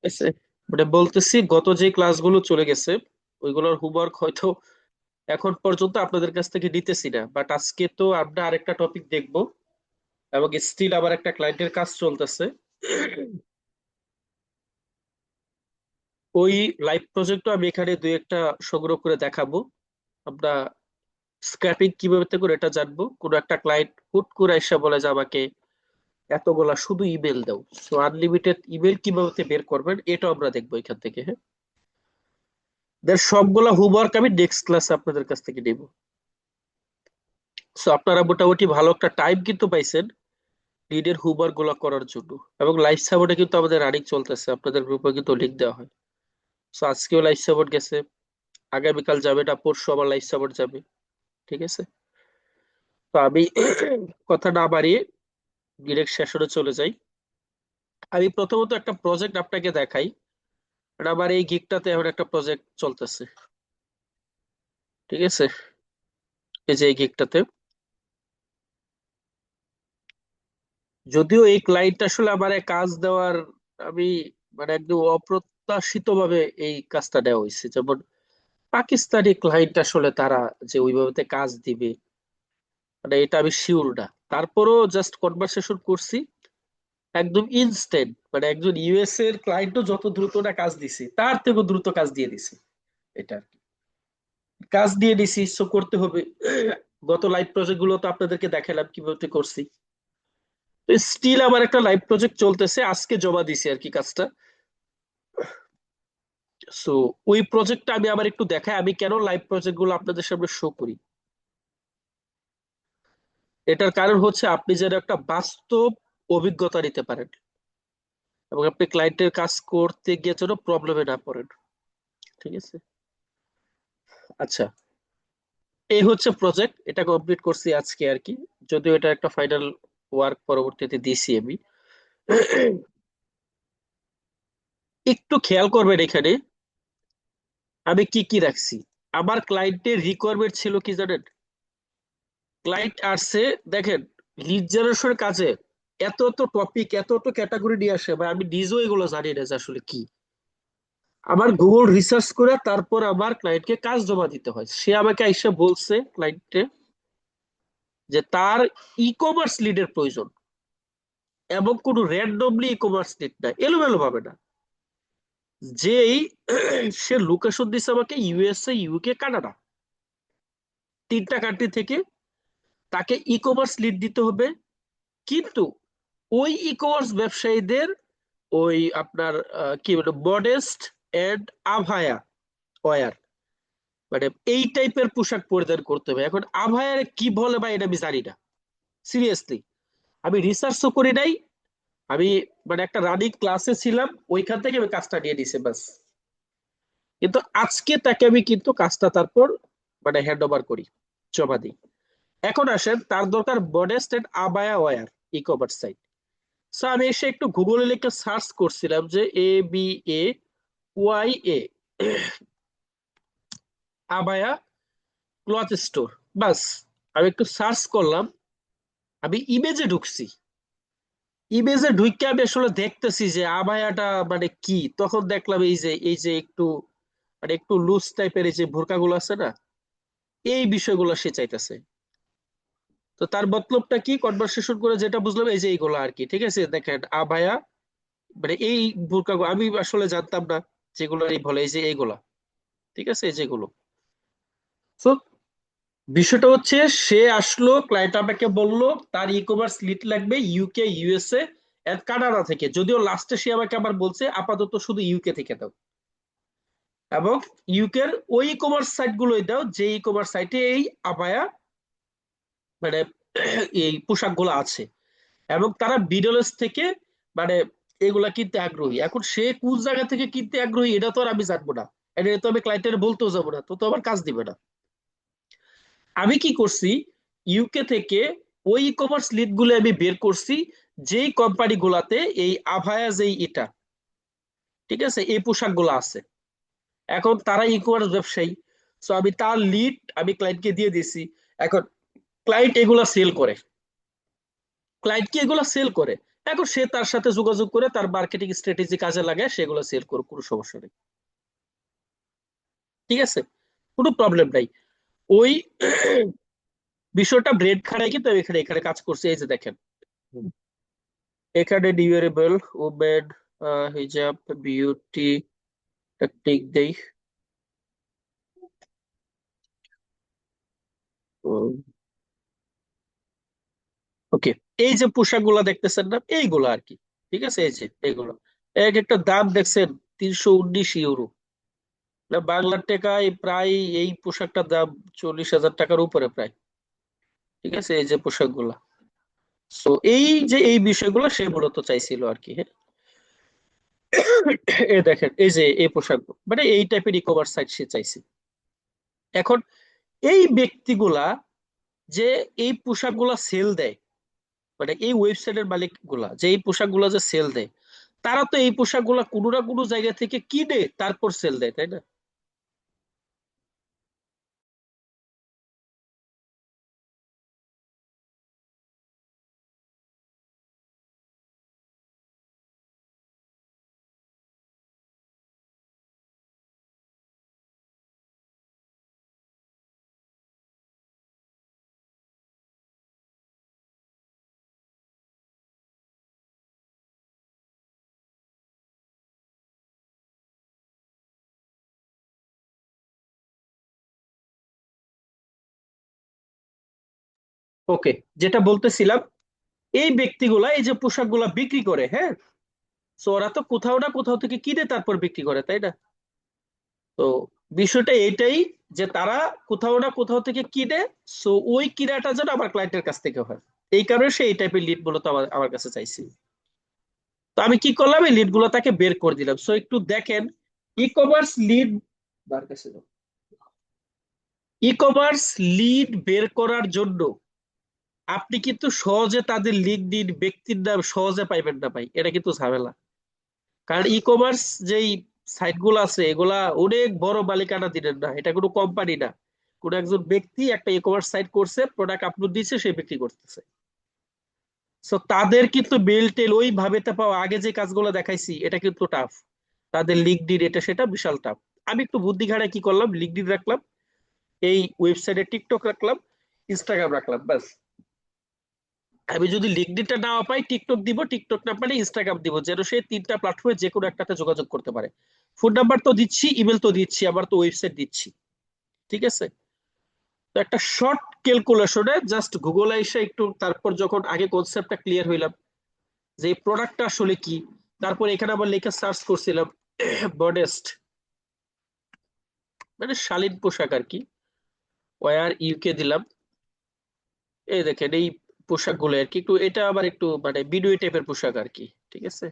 এসে মানে বলতেছি, গত যে ক্লাসগুলো চলে গেছে ওইগুলোর হোমওয়ার্ক হয়তো এখন পর্যন্ত আপনাদের কাছ থেকে নিতেছি না, বাট আজকে তো আমরা আরেকটা টপিক দেখব এবং স্টিল আবার একটা ক্লায়েন্টের কাজ চলতেছে। ওই লাইভ প্রজেক্টও আমি এখানে দুই একটা সংগ্রহ করে দেখাবো। আমরা স্ক্র্যাপিং কিভাবে করে এটা জানবো। কোনো একটা ক্লায়েন্ট হুট করে এসে বলে যে আমাকে এতগুলা শুধু ইমেল দাও, সো আনলিমিটেড ইমেল কিভাবে বের করবেন এটা আমরা দেখবো এখান থেকে। হ্যাঁ, দেন সবগুলা হোমওয়ার্ক আমি নেক্সট ক্লাসে আপনাদের কাছ থেকে নেব। সো আপনারা মোটামুটি ভালো একটা টাইম কিন্তু পাইছেন লিডের হোমওয়ার্ক গুলো করার জন্য। এবং লাইভ সাপোর্টে কিন্তু আমাদের রানিং চলতেছে, আপনাদের গ্রুপে কিন্তু লিঙ্ক দেওয়া হয়। সো আজকেও লাইভ সাপোর্ট গেছে, আগামীকাল যাবে, না পরশু আবার লাইভ সাপোর্ট যাবে। ঠিক আছে, তো আমি কথা না বাড়িয়ে ডিরেক্ট সেশনে চলে যাই। আমি প্রথমত একটা প্রজেক্ট আপনাকে দেখাই। আর আমার এই গিগটাতে এখন একটা প্রজেক্ট চলতেছে। ঠিক আছে, এই যে এই গিগটাতে, যদিও এই ক্লায়েন্ট আসলে আমার কাজ দেওয়ার, আমি মানে একদম অপ্রত্যাশিত ভাবে এই কাজটা দেওয়া হয়েছে। যেমন পাকিস্তানি ক্লায়েন্ট আসলে তারা যে ওইভাবে কাজ দিবে মানে এটা আমি শিওর না। তারপরও জাস্ট কনভারসেশন করছি, একদম ইনস্ট্যান্ট, মানে একজন ইউএস এর ক্লায়েন্টও যত দ্রুত না কাজ দিছে তার থেকেও দ্রুত কাজ দিয়ে দিছে। এটা আর কি। কাজ দিয়ে দিছি, সো করতে হবে। গত লাইভ প্রজেক্ট গুলো তো আপনাদেরকে দেখালাম কিভাবে করছি। তো স্টিল আমার একটা লাইভ প্রজেক্ট চলতেছে, আজকে জমা দিছি আর কি কাজটা। সো ওই প্রজেক্টটা আমি আবার একটু দেখাই, আমি কেন লাইভ প্রজেক্ট গুলো আপনাদের সামনে শো করি। এটার কারণ হচ্ছে আপনি যেন একটা বাস্তব অভিজ্ঞতা নিতে পারেন এবং আপনি ক্লায়েন্টের কাজ করতে গিয়ে যেন প্রবলেমে না পড়েন। ঠিক আছে, আচ্ছা, এই হচ্ছে প্রজেক্ট, এটা কমপ্লিট করছি আজকে আর কি। যদিও এটা একটা ফাইনাল ওয়ার্ক পরবর্তীতে দিছি আমি। একটু খেয়াল করবেন এখানে আমি কি কি রাখছি। আমার ক্লায়েন্টের রিকোয়ারমেন্ট ছিল কি জানেন? ক্লায়েন্ট আসছে, দেখেন, লিড জেনারেশনের কাজে এত এত টপিক, এত এত ক্যাটাগরি নিয়ে আসে ভাই, আমি নিজেও এগুলো জানি না যে আসলে কি। আমার গুগল রিসার্চ করে তারপর আমার ক্লায়েন্টকে কাজ জমা দিতে হয়। সে আমাকে এসে বলছে ক্লায়েন্টে যে তার ই কমার্স লিডের প্রয়োজন, এবং কোনো র্যান্ডমলি ই কমার্স লিড না, এলোমেলো ভাবে না, যেই সে লোকেশন দিচ্ছে আমাকে ইউএসএ, ইউকে, কানাডা, তিনটা কান্ট্রি থেকে তাকে ই কমার্স লিড দিতে হবে। কিন্তু ওই ই কমার্স ব্যবসায়ীদের ওই আপনার কি বলে মডেস্ট এন্ড আভায়া ওয়ার, মানে এই টাইপের পোশাক পরিধান করতে হবে। এখন আভায়ার কি বলে ভাই এটা আমি জানি না, সিরিয়াসলি। আমি রিসার্চও করি নাই। আমি মানে একটা রানিং ক্লাসে ছিলাম, ওইখান থেকে আমি কাজটা নিয়ে নিছি বাস। কিন্তু আজকে তাকে আমি কিন্তু কাজটা তারপর মানে হ্যান্ড ওভার করি, জমা দিই। এখন আসেন, তার দরকার modest and abaya wear e commerce site. So আমি এসে একটু গুগলে লিখে সার্চ করছিলাম যে ABAYA আবায়া ক্লথ স্টোর, বাস। আমি একটু সার্চ করলাম, আমি ইমেজে ঢুকছি। ইমেজে ঢুকে আমি আসলে দেখতেছি যে আবায়াটা মানে কি। তখন দেখলাম এই যে একটু মানে একটু লুজ টাইপের এই যে বোরকাগুলো আছে না, এই বিষয়গুলো সে চাইতেছে। তো তার মতলবটা কি, কনভারসেশন করে যেটা বুঝলাম এই যে এইগুলো আর কি। ঠিক আছে, দেখেন আবায়া মানে এই বোরকা আমি আসলে জানতাম না যেগুলো এই বলে, এই যে এইগুলা। ঠিক আছে, এই যেগুলো। তো বিষয়টা হচ্ছে, সে আসলো, ক্লায়েন্ট আমাকে বললো তার ই কমার্স লিড লাগবে ইউকে, ইউএসএ এন্ড কানাডা থেকে। যদিও লাস্টে সে আমাকে আবার বলছে আপাতত শুধু ইউকে থেকে দাও, এবং ইউকের ওই ই কমার্স সাইট গুলোই দাও যে ই কমার্স সাইটে এই আপায়া মানে এই পোশাক গুলো আছে, এবং তারা মিডল ইস্ট থেকে মানে এগুলা কিনতে আগ্রহী। এখন সে কোন জায়গা থেকে কিনতে আগ্রহী এটা তো আর আমি জানবো না, এটা তো আমি ক্লায়েন্টের বলতেও যাবো না, তো তো আমার কাজ দিবে না। আমি কি করছি, ইউকে থেকে ওই ই কমার্স লিড গুলো আমি বের করছি, যেই কোম্পানি গুলাতে এই আভায়া যেই এটা, ঠিক আছে, এই পোশাক গুলো আছে। এখন তারা ই কমার্স ব্যবসায়ী, সো আমি তার লিড আমি ক্লায়েন্টকে দিয়ে দিছি। এখন ক্লায়েন্ট এগুলা সেল করে, ক্লায়েন্ট কি এগুলা সেল করে, এখন সে তার সাথে যোগাযোগ করে তার মার্কেটিং স্ট্র্যাটেজি কাজে লাগায় সেগুলো সেল করুক, কোনো সমস্যা নেই। ঠিক আছে, কোনো প্রবলেম নাই। ওই বিষয়টা ব্রেড খাড়াই কিন্তু আমি এখানে এখানে কাজ করছি। এই যে দেখেন, এখানে ডিউরেবল, ওমেন, হিজাব, বিউটি, টিক দেই। ওকে, এই যে পোশাকগুলা দেখতেছেন না, এইগুলো আর কি। ঠিক আছে, এই যে এইগুলো এক একটা দাম দেখছেন 319 ইউরো, না বাংলার টাকায় প্রায় এই পোশাকটার দাম 40,000 টাকার উপরে প্রায়। ঠিক আছে, এই যে পোশাকগুলা। সো এই যে এই বিষয়গুলো সে মূলত চাইছিল আর কি, হ্যাঁ। এই দেখেন, এই যে এই পোশাক, মানে এই টাইপের ই কমার্স সাইট সে চাইছে। এখন এই ব্যক্তিগুলা যে এই পোশাকগুলা সেল দেয়, মানে এই ওয়েবসাইটের মালিক গুলা যে এই পোশাকগুলা যে সেল দেয়, তারা তো এই পোশাকগুলা কোনো না কোনো জায়গা থেকে কিনে তারপর সেল দেয়, তাই না? ওকে, যেটা বলতেছিলাম, এই ব্যক্তিগুলা এই যে পোশাকগুলা বিক্রি করে, হ্যাঁ, তো ওরা তো কোথাও না কোথাও থেকে কিনে তারপর বিক্রি করে, তাই না? তো বিষয়টা এটাই, যে তারা কোথাও না কোথাও থেকে কিনে, সো ওই কিনাটা যেন আমার ক্লায়েন্টের কাছ থেকে হয়। এই কারণে সে এই টাইপের লিড মূলত আমার আমার কাছে চাইছি। তো আমি কি করলাম, এই লিড গুলো তাকে বের করে দিলাম। সো একটু দেখেন, e commerce lead, e commerce lead বের করার জন্য আপনি কিন্তু সহজে তাদের লিঙ্কডইন ব্যক্তির নাম সহজে পাইবেন না ভাই, এটা কিন্তু ঝামেলা। কারণ ই কমার্স যেই সাইট গুলো আছে এগুলা অনেক বড় মালিকানা দিলেন না, এটা কোনো কোম্পানি না, কোন একজন ব্যক্তি একটা ই কমার্স সাইট করছে, প্রোডাক্ট আপলোড দিচ্ছে, সে বিক্রি করতেছে। সো তাদের কিন্তু মেল টেল ওই ভাবে তা পাওয়া, আগে যে কাজগুলো দেখাইছি এটা কিন্তু টাফ। তাদের লিঙ্কডইন এটা সেটা বিশাল টাফ। আমি একটু বুদ্ধি খাটায় কি করলাম, লিঙ্কডইন রাখলাম, এই ওয়েবসাইটে টিকটক রাখলাম, ইনস্টাগ্রাম রাখলাম, ব্যাস। আমি যদি লিঙ্কডইনটা না পাই টিকটক দিব, টিকটক না পাই ইনস্টাগ্রাম দিব, যেন সে তিনটা প্ল্যাটফর্মে যে কোনো একটাতে যোগাযোগ করতে পারে। ফোন নাম্বার তো দিচ্ছি, ইমেল তো দিচ্ছি, আবার তো ওয়েবসাইট দিচ্ছি। ঠিক আছে, তো একটা শর্ট ক্যালকুলেশনে জাস্ট গুগলে এসে একটু, তারপর যখন আগে কনসেপ্টটা ক্লিয়ার হইলাম যে এই প্রোডাক্টটা আসলে কি, তারপর এখানে আবার লেখা সার্চ করছিলাম মডেস্ট, মানে শালীন পোশাক আর কি, ওয়ার ইউকে দিলাম। এই দেখেন এই পোশাকগুলো আর কি, একটু এটা আবার একটু মানে বিডুই টাইপের পোশাক আর কি। ঠিক আছে,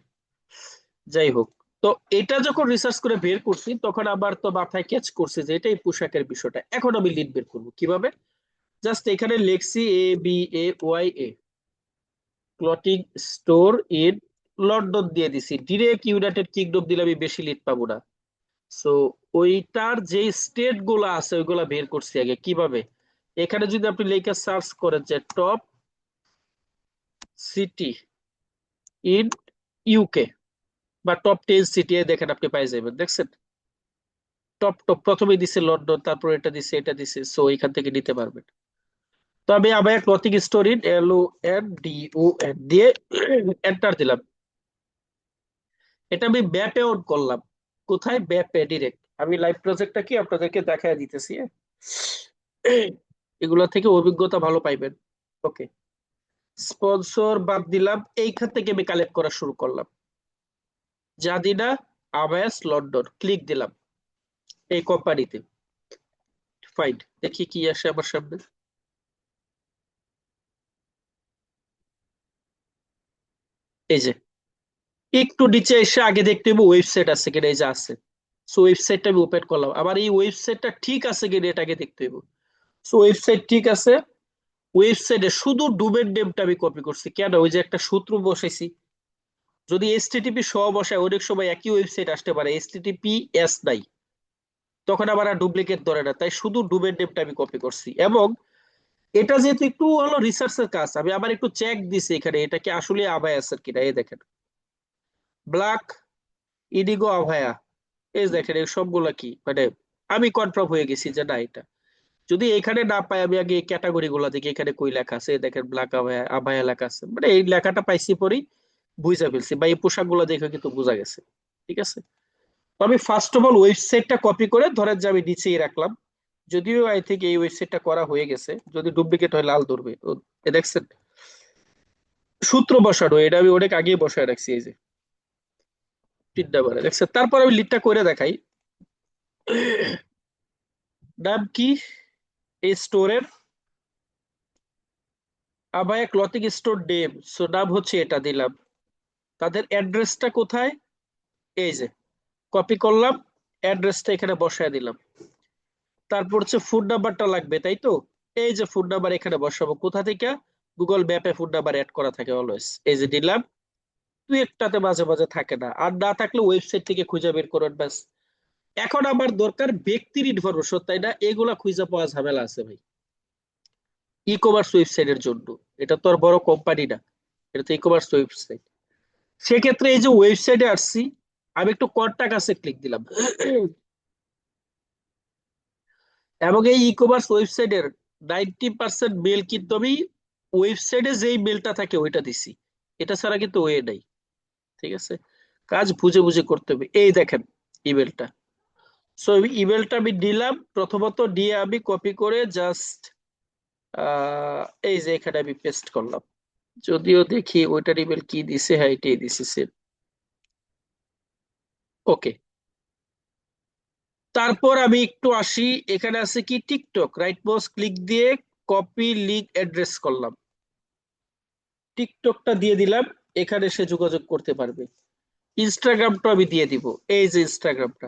যাই হোক। তো এটা যখন রিসার্চ করে বের করছি তখন আবার তো মাথায় ক্যাচ করছে যে এটাই পোশাকের বিষয়টা। এখন আমি লিড বের করবো কিভাবে, জাস্ট এখানে লিখছি ABAYA, clothing store in London দিয়ে দিছি, ডিরেক্ট ইউনাইটেড কিংডম দিলে আমি বেশি লিড পাবো না। সো ওইটার যে স্টেট গুলা আছে ওইগুলা বের করছি আগে কিভাবে। এখানে যদি আপনি লেখা সার্চ করেন যে টপ সিটি ইন ইউকে বা টপ 10 সিটি, দেখেন আপনি পাই যাবেন, দেখছেন? টপ টপ প্রথমে দিছে লন্ডন, তারপর এটা দিছে, এটা দিছে, সো এখান থেকে নিতে পারবেন। তো আমি আবার ক্লথিং স্টোর ইন LONDON দিয়ে এন্টার দিলাম। এটা আমি ম্যাপে অন করলাম। কোথায়? ম্যাপে ডিরেক্ট। আমি লাইভ প্রজেক্টটা কি আপনাদেরকে দেখায় দিতেছি, হ্যাঁ? এগুলা থেকে অভিজ্ঞতা ভালো পাইবেন। ওকে, স্পন্সর বাদ দিলাম, এইখান থেকে আমি কালেক্ট করা শুরু করলাম। জাদিনা আবায়াস লন্ডন ক্লিক দিলাম এই কোম্পানিতে। ফাইন, দেখি কি আসে আমার সামনে। এই যে একটু নিচে এসে আগে দেখতে হবে ওয়েবসাইট আছে কিনা, এই যে আছে। সো ওয়েবসাইটটা আমি ওপেন করলাম, আবার এই ওয়েবসাইটটা ঠিক আছে কিনা এটা আগে দেখতে হবে। সো ওয়েবসাইট ঠিক আছে। ওয়েবসাইটে শুধু ডোমেন নেমটা আমি কপি করছি, কেন? ওই যে একটা সূত্র বসাইছি, যদি HTTP সহ বসায় অনেক সময় একই ওয়েবসাইট আসতে পারে, HTTPS নাই, তখন আবার ডুপ্লিকেট ধরে না, তাই শুধু ডোমেন নেমটা আমি কপি করছি। এবং এটা যেহেতু একটু হলো রিসার্চের কাজ, আমি আবার একটু চেক দিছি এখানে এটা কি আসলে আবায়াসের কিনা। এই দেখেন ব্ল্যাক ইডিগো আভায়া, এই দেখেন এই সবগুলা কি মানে আমি কনফার্ম হয়ে গেছি যে না এটা। যদি এখানে না পাই আমি আগে এই ক্যাটাগরি গুলা দেখি এখানে কই লেখা আছে। এই দেখেন ব্ল্যাক আভায়া আভায়া লেখা আছে, মানে এই লেখাটা পাইছি পরেই বুঝা ফেলছি, বা এই পোশাক গুলা দেখে কিন্তু বোঝা গেছে। ঠিক আছে, তো আমি ফার্স্ট অফ অল ওয়েবসাইটটা কপি করে ধরেন যে আমি নিচেই রাখলাম। যদিও আই থিঙ্ক এই ওয়েবসাইটটা করা হয়ে গেছে, যদি ডুপ্লিকেট হয় লাল ধরবে। ও, এ দেখছেন সূত্র বসানো, এটা আমি অনেক আগেই বসায় রাখছি। এই যে 3 নাম্বারে দেখছেন। তারপর আমি লিডটা করে দেখাই। নাম কি এই স্টোরের? Abaya clothing store name, so নাম হচ্ছে এটা দিলাম। তাদের অ্যাড্রেসটা কোথায়? এই যে কপি করলাম, অ্যাড্রেসটা এখানে বসায় দিলাম। তারপর হচ্ছে ফোন নাম্বারটা লাগবে, তাই তো? এই যে ফোন নাম্বার এখানে বসাবো কোথা থেকে? গুগল ম্যাপে ফোন নাম্বার অ্যাড করা থাকে অলওয়েজ। এই যে দিলাম। তুই একটাতে মাঝে মাঝে থাকে না, আর না থাকলে ওয়েবসাইট থেকে খুঁজে বের করুন ব্যাস। এখন আমার দরকার ব্যক্তির ইনফরমেশন, তাই না? এগুলা খুঁজে পাওয়া ঝামেলা আছে ভাই ই কমার্স ওয়েবসাইটের জন্য। এটা তো আর বড় কোম্পানি না, এটা তো ই কমার্স ওয়েবসাইট। সেক্ষেত্রে এই যে ওয়েবসাইটে আসছি, আমি একটু কন্টাক্ট আছে ক্লিক দিলাম। এবং এই ই কমার্স ওয়েবসাইটের 90% মেল কিন্তু আমি ওয়েবসাইটে যেই মেলটা থাকে ওইটা দিছি। এটা ছাড়া কিন্তু ওয়ে নাই। ঠিক আছে, কাজ বুঝে বুঝে করতে হবে। এই দেখেন ইমেলটা। সো ইমেলটা আমি দিলাম, প্রথমত দিয়ে আমি কপি করে জাস্ট এই যে এখানে আমি পেস্ট করলাম। যদিও দেখি ওইটার ইমেল কি দিছে, হ্যাঁ এটাই দিছে সেম। ওকে, তারপর আমি একটু আসি। এখানে আছে কি টিকটক, রাইট মাউস ক্লিক দিয়ে কপি লিংক অ্যাড্রেস করলাম, টিকটকটা দিয়ে দিলাম। এখানে সে যোগাযোগ করতে পারবে। ইনস্টাগ্রামটা আমি দিয়ে দিব, এই যে ইনস্টাগ্রামটা,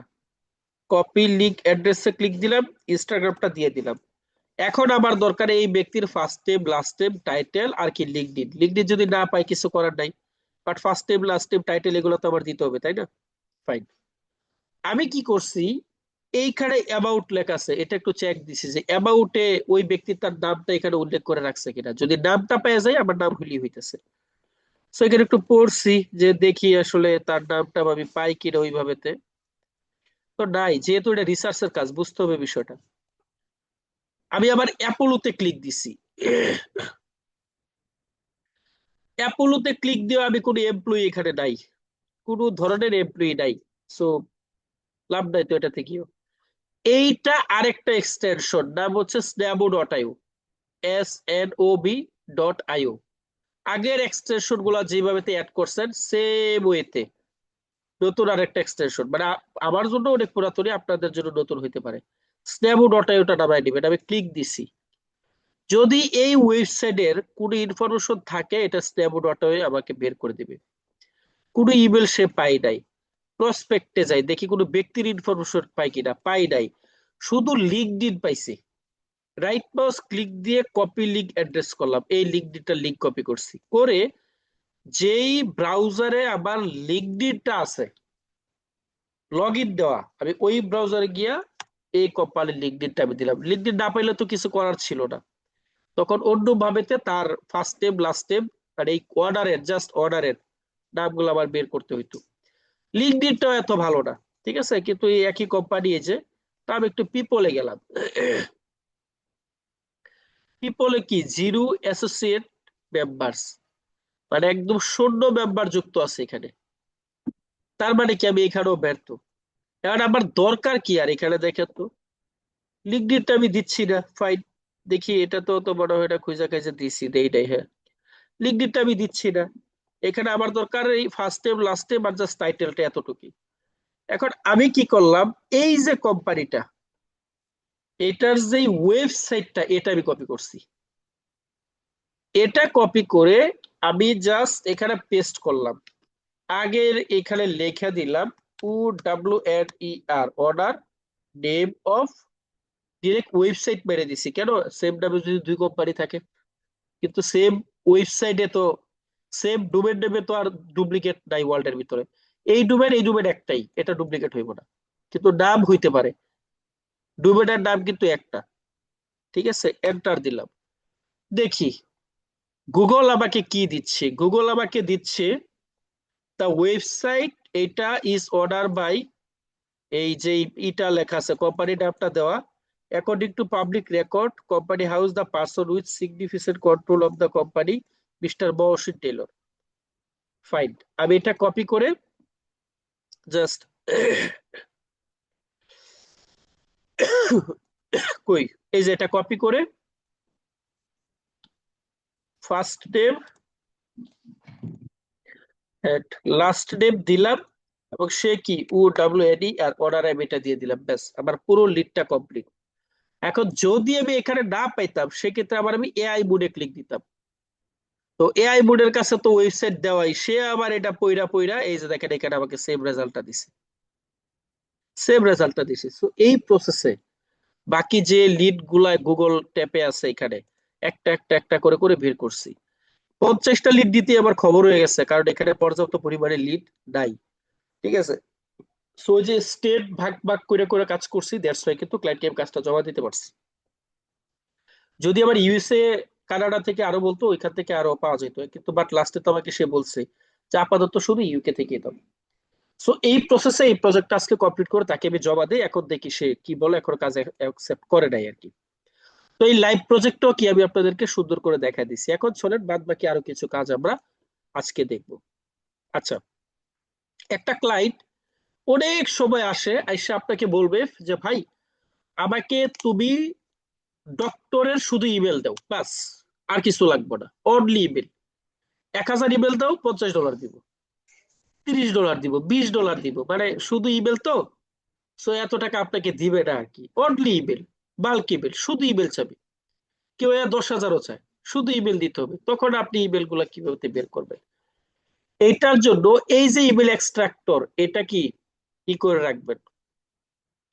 কপি লিংক অ্যাড্রেসে ক্লিক দিলাম, ইনস্টাগ্রামটা দিয়ে দিলাম। এখন আমার দরকার এই ব্যক্তির first name last name title আর কি লিঙ্কডইন। লিঙ্কডইন যদি না পাই কিছু করার নাই, but first name last name title এগুলো তো আমার দিতে হবে, তাই না? ফাইন, আমি কি করছি, এইখানে অ্যাবাউট লেখা আছে, এটা একটু চেক দিছি যে অ্যাবাউটে ওই ব্যক্তি তার নামটা এখানে উল্লেখ করে রাখছে কিনা। যদি নামটা পেয়ে যায় আমার নাম হইলেই হইতেছে। সো এখানে একটু পড়ছি যে দেখি আসলে তার নামটা আমি পাই কিনা ওইভাবেতে। তো নাই, যেহেতু এটা রিসার্চের কাজ, বুঝতে হবে বিষয়টা। আমি আবার অ্যাপোলোতে ক্লিক দিছি। অ্যাপোলোতে ক্লিক দিয়ে আমি কোনো এমপ্লয়ি এখানে নাই, কোনো ধরনের এমপ্লয়ি নাই। সো লাভ নাই তো এটা থেকেও। এইটা আরেকটা এক্সটেনশন, নাম হচ্ছে snabo.io, SNOB.io। আগের এক্সটেনশন গুলা যেভাবে অ্যাড করছেন সেম ওয়েতে নতুন আরেকটা এক্সটেনশন, মানে আমার জন্য অনেক পুরাতনই, আপনাদের জন্য নতুন হইতে পারে। snabo.io টা নামায় দিবেন। আমি ক্লিক দিছি। যদি এই ওয়েবসাইটের কোনো ইনফরমেশন থাকে এটা snabo.io আমাকে বের করে দিবে। কোনো ইমেল সে পাই নাই। প্রসপেক্টে যাই দেখি কোনো ব্যক্তির ইনফরমেশন পাই কিনা, পাই নাই। শুধু লিঙ্কডইন পাইছি। রাইট মাউস ক্লিক দিয়ে কপি লিংক অ্যাড্রেস করলাম, এই লিঙ্কডইনটা লিংক কপি করছি করে যেই ব্রাউজারে আবার লিঙ্কডইনটা আছে লগ ইন দেওয়া, আমি ওই ব্রাউজারে গিয়া এই কোম্পানির লিঙ্কডইনটা আমি দিলাম। লিঙ্কডইন না পাইলে তো কিছু করার ছিল না, তখন অন্য ভাবেতে তার ফার্স্ট নেম লাস্ট নেম আর এই অর্ডারের জাস্ট অর্ডারের নামগুলো আবার বের করতে হইতো। লিঙ্কডইনটাও এত ভালো না, ঠিক আছে, কিন্তু এই একই কোম্পানি এই যে। তা আমি একটু পিপলে গেলাম। পিপলে কি জিরো অ্যাসোসিয়েট মেম্বার্স, মানে একদম শূন্য মেম্বার যুক্ত আছে এখানে। তার মানে কি আমি এখানেও ব্যর্থ। এখন আমার দরকার কি আর এখানে দেখেন তো, লিঙ্কডইনটা আমি দিচ্ছি না, ফাইন। দেখি এটা তো তো বড় হয় এটা খুঁজে খাইজে দিছি দেই নাই, হ্যাঁ লিঙ্কডইনটা আমি দিচ্ছি না। এখানে আমার দরকার এই ফার্স্ট নেম লাস্ট নেম আর জাস্ট টাইটেলটা এতটুকুই। এখন আমি কি করলাম, এই যে কোম্পানিটা এটার যে ওয়েবসাইটটা এটা আমি কপি করছি। এটা কপি করে আমি জাস্ট এখানে পেস্ট করলাম। আগের এখানে লেখা দিলাম OWNER order name of, direct website মেরে দিছি। কেন? সেম নামে যদি দুই কোম্পানি থাকে, কিন্তু সেম ওয়েবসাইটে তো সেম ডোমেন নেমে তো আর ডুপ্লিকেট নাই ওয়ার্ল্ডের ভিতরে। এই ডোমেন একটাই, এটা ডুপ্লিকেট হইব না, কিন্তু নাম হইতে পারে। ডোমেনের নাম কিন্তু একটা। ঠিক আছে, এন্টার দিলাম। দেখি গুগল আমাকে কি দিচ্ছে। গুগল আমাকে দিচ্ছে দ্য ওয়েবসাইট, এটা ইজ অর্ডার বাই, এই যে ইটা লেখা আছে কোম্পানি নামটা দেওয়া, according to public record company house the person with significant control of the company mister Bashir Taylor. Fine, আমি এটা কপি করে জাস্ট কই, এই যে এটা কপি করে ফার্স্ট নেম লাস্ট নেম দিলাম, এবং সে কি UWNE আর অর্ডার আমি এটা দিয়ে দিলাম, ব্যাস আমার পুরো লিডটা কমপ্লিট। এখন যদি আমি এখানে না পাইতাম সেক্ষেত্রে আবার আমি এআই মোডে ক্লিক দিতাম। তো এআই মোডের কাছে তো ওয়েবসাইট দেওয়াই, সে আবার এটা পইরা পইরা এই যে দেখেন এখানে আমাকে সেম রেজাল্টটা দিছে, সেম রেজাল্টটা দিছে। সো এই প্রসেসে বাকি যে লিড গুলা গুগল ট্যাপে আছে এখানে একটা একটা একটা করে করে বের করছি। 50টা লিড দিতে আমার খবর হয়ে গেছে, কারণ এখানে পর্যাপ্ত পরিমাণে লিড নাই। ঠিক আছে, সো যে স্টেট ভাগ ভাগ করে করে কাজ করছি, দ্যাটস ওয়াই কিন্তু ক্লায়েন্টকে আমি কাজটা জমা দিতে পারছি। যদি আবার ইউএসএ কানাডা থেকে আরো বলতো ওইখান থেকে আরো পাওয়া যেত, কিন্তু বাট লাস্টে তো আমাকে সে বলছে যে আপাতত শুধু ইউকে থেকে দাও। সো এই প্রসেসে এই প্রজেক্টটা আজকে কমপ্লিট করে তাকে আমি জমা দিই, এখন দেখি সে কি বলে, এখন কাজ অ্যাকসেপ্ট করে নাই আর কি। তো এই লাইভ প্রজেক্টও কি আমি আপনাদেরকে সুন্দর করে দেখা দিচ্ছি। এখন চলেন বাদ বাকি আরো কিছু কাজ আমরা আজকে দেখবো। আচ্ছা, একটা ক্লায়েন্ট অনেক সময় আসে, এসে আপনাকে বলবে যে ভাই আমাকে তুমি ডক্টরের শুধু ইমেল দাও, বাস আর কিছু লাগবে না, অনলি ইমেল। 1000 ইমেল দাও, $50 দিব, $30 দিব, $20 দিব, মানে শুধু ইমেল তো। সো এত টাকা আপনাকে দিবে না আর কি, অনলি ইমেল, বাল্ক ইমেল, শুধু ইমেল চাবে। কেউ 10,000ও চায়, শুধু ইমেল দিতে হবে। তখন আপনি ইমেল গুলা কিভাবে বের করবেন? এইটার জন্য এই যে ইমেল এক্সট্রাক্টর, এটা কি কি করে রাখবেন?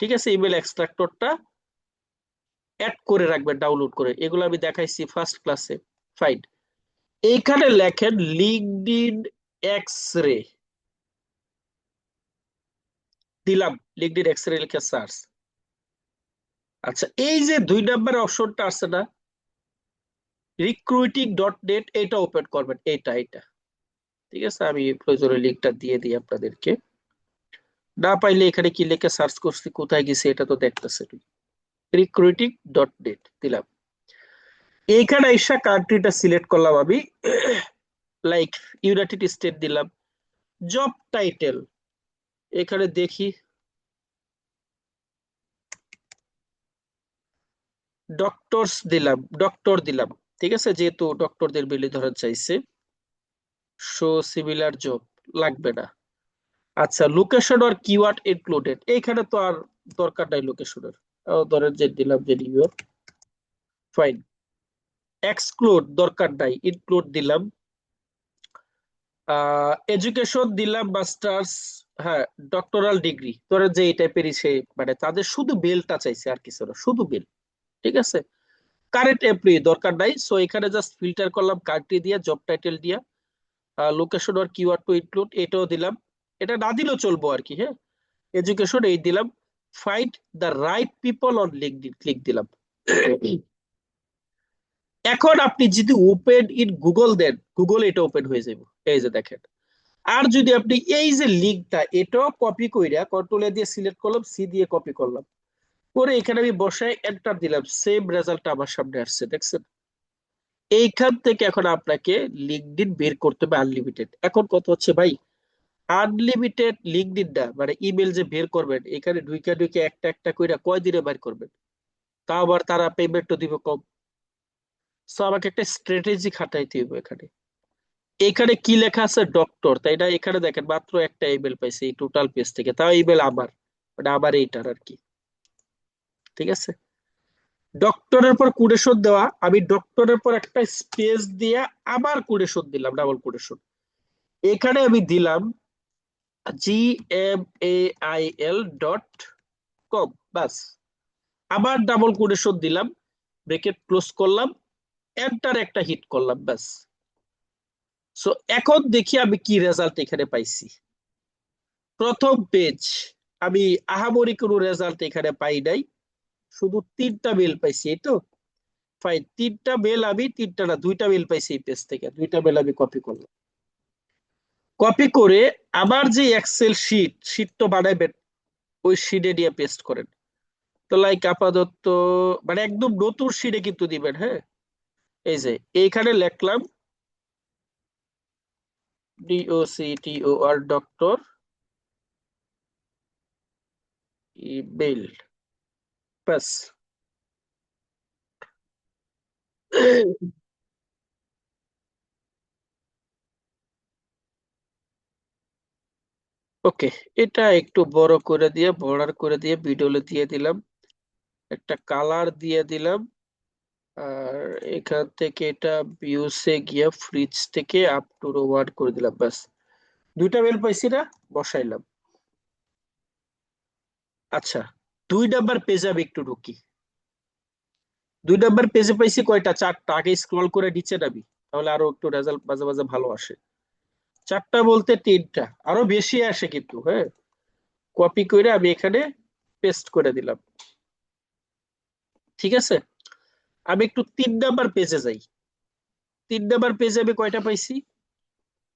ঠিক আছে, ইমেল এক্সট্রাক্টরটা অ্যাড করে রাখবেন ডাউনলোড করে, এগুলো আমি দেখাইছি ফার্স্ট ক্লাসে। ফাইন, এইখানে লেখেন লিঙ্কডইন এক্স-রে, দিলাম লিঙ্কডইন এক্স-রে লিখে সার্চ। আচ্ছা, এই যে 2 নম্বর অপশনটা আছে না, recruiting.net, এটা ওপেন করবেন, এটা এটা। ঠিক আছে, আমি প্রয়োজনে লিঙ্কটা দিয়ে দিই আপনাদেরকে। না পাইলে এখানে কি লিখে সার্চ করছি, কোথায় গেছে এটা তো দেখতেছে। recruiting.net দিলাম, এইখানে এসে কান্ট্রিটা সিলেক্ট করলাম আমি, লাইক ইউনাইটেড স্টেট দিলাম। জব টাইটেল এখানে দেখি ডক্টরস দিলাম, ডক্টর দিলাম। ঠিক আছে, যেহেতু ডক্টরদের বিলি ধরা চাইছে, শো সিমিলার জব লাগবে না। আচ্ছা, লোকেশন আর কিওয়ার্ড ইনক্লুডেড, এইখানে তো আর দরকার নাই লোকেশনের, ধরেন যে দিলাম যে নিউ ইয়র্ক। ফাইন, এক্সক্লুড দরকার নাই, ইনক্লুড দিলাম। এডুকেশন দিলাম মাস্টার্স, হ্যাঁ ডক্টরাল ডিগ্রি, ধরেন যে এই টাইপেরই সে, মানে তাদের শুধু বেলটা চাইছে আর কিছু না, শুধু বেল। ঠিক আছে, কারেন্ট এমপ্লয়ি দরকার নাই, সো এখানে জাস্ট ফিল্টার করলাম কান্ট্রি দিয়া, জব টাইটেল দিয়া, লোকেশন আর কিওয়ার্ড টু ইনক্লুড এটাও দিলাম। এটা না দিলেও চলবো আর কি, হ্যাঁ। এডুকেশন এই দিলাম। Find the right people on LinkedIn click দিলাম। এখন আপনি যদি ওপেন ইন গুগল দেন, গুগল এটা ওপেন হয়ে যাবে, এই যে দেখেন। আর যদি আপনি এই যে লিঙ্কটা এটাও কপি কইরা কন্ট্রোল দিয়ে সিলেক্ট করলাম, সি দিয়ে কপি করলাম, করে এখানে আমি বসায় এন্টার দিলাম, সেম রেজাল্টটা আমার সামনে আসছে, দেখছেন? এইখান থেকে এখন আপনাকে লিঙ্কডইন বের করতে হবে আনলিমিটেড। এখন কত হচ্ছে ভাই, আনলিমিটেড লিঙ্কডইনটা মানে ইমেল যে বের করবেন, এখানে ঢুইকা ঢুইকা একটা একটা কইরা কয় দিনে বের করবেন? তা আবার তারা পেমেন্টও দিবে কম। সো আমাকে একটা স্ট্র্যাটেজি খাটাইতে হবে এখানে। এখানে কি লেখা আছে, ডক্টর, তাই না? এখানে দেখেন মাত্র একটা ইমেল পাইছে এই টোটাল পেজ থেকে, তাও ইমেল আমার, মানে আমার এইটার আর কি। ঠিক আছে, ডক্টরের পর কোটেশন দেওয়া, আমি ডক্টরের পর একটা স্পেস দিয়ে আবার কোটেশন দিলাম, ডাবল কোটেশন। এখানে আমি দিলাম gmail.com, বাস আবার ডাবল কোটেশন দিলাম, ব্রেকেট ক্লোজ করলাম, এন্টার একটা হিট করলাম, বাস। সো এখন দেখি আমি কি রেজাল্ট এখানে পাইছি। প্রথম পেজ, আমি আহামরি কোনো রেজাল্ট এখানে পাই নাই, শুধু 3টা মেল পাইছি, এই তো। ফাইন, তিনটা মেল, আমি তিনটা না দুইটা মেল পাইছি এই পেজ থেকে, দুইটা মেল আমি কপি করলাম। কপি করে আবার যে এক্সেল শীট তো বানাবেন, ওই শিটে নিয়ে পেস্ট করেন। তো লাইক আপাতত মানে একদম নতুন শিটে কিন্তু দিবেন, হ্যাঁ। এই যে এইখানে লিখলাম DOCTOR ডক্টর ইমেল, বাস। ওকে, এটা একটু বড় করে দিয়ে বর্ডার করে দিয়ে ভিডিওলে দিয়ে দিলাম, একটা কালার দিয়ে দিলাম। আর এখান থেকে এটা ভিউসে গিয়ে ফ্রিজ থেকে আপ টু ওয়ার্ড করে দিলাম, ব্যাস। দুইটা মেল পাইছি না, বসাইলাম। আচ্ছা, 2 নাম্বার পেজে আমি একটু ঢুকি। 2 নাম্বার পেজে পাইছি কয়টা, 4টা। আগে স্ক্রল করে নিচে নামি, তাহলে আরো একটু রেজাল্ট মাঝে মাঝে ভালো আসে। 4টা বলতে 3টা, আরো বেশি আসে কিন্তু, হ্যাঁ। কপি করে আমি এখানে পেস্ট করে দিলাম, ঠিক আছে। আমি একটু 3 নাম্বার পেজে যাই। 3 নাম্বার পেজে আমি কয়টা পাইছি,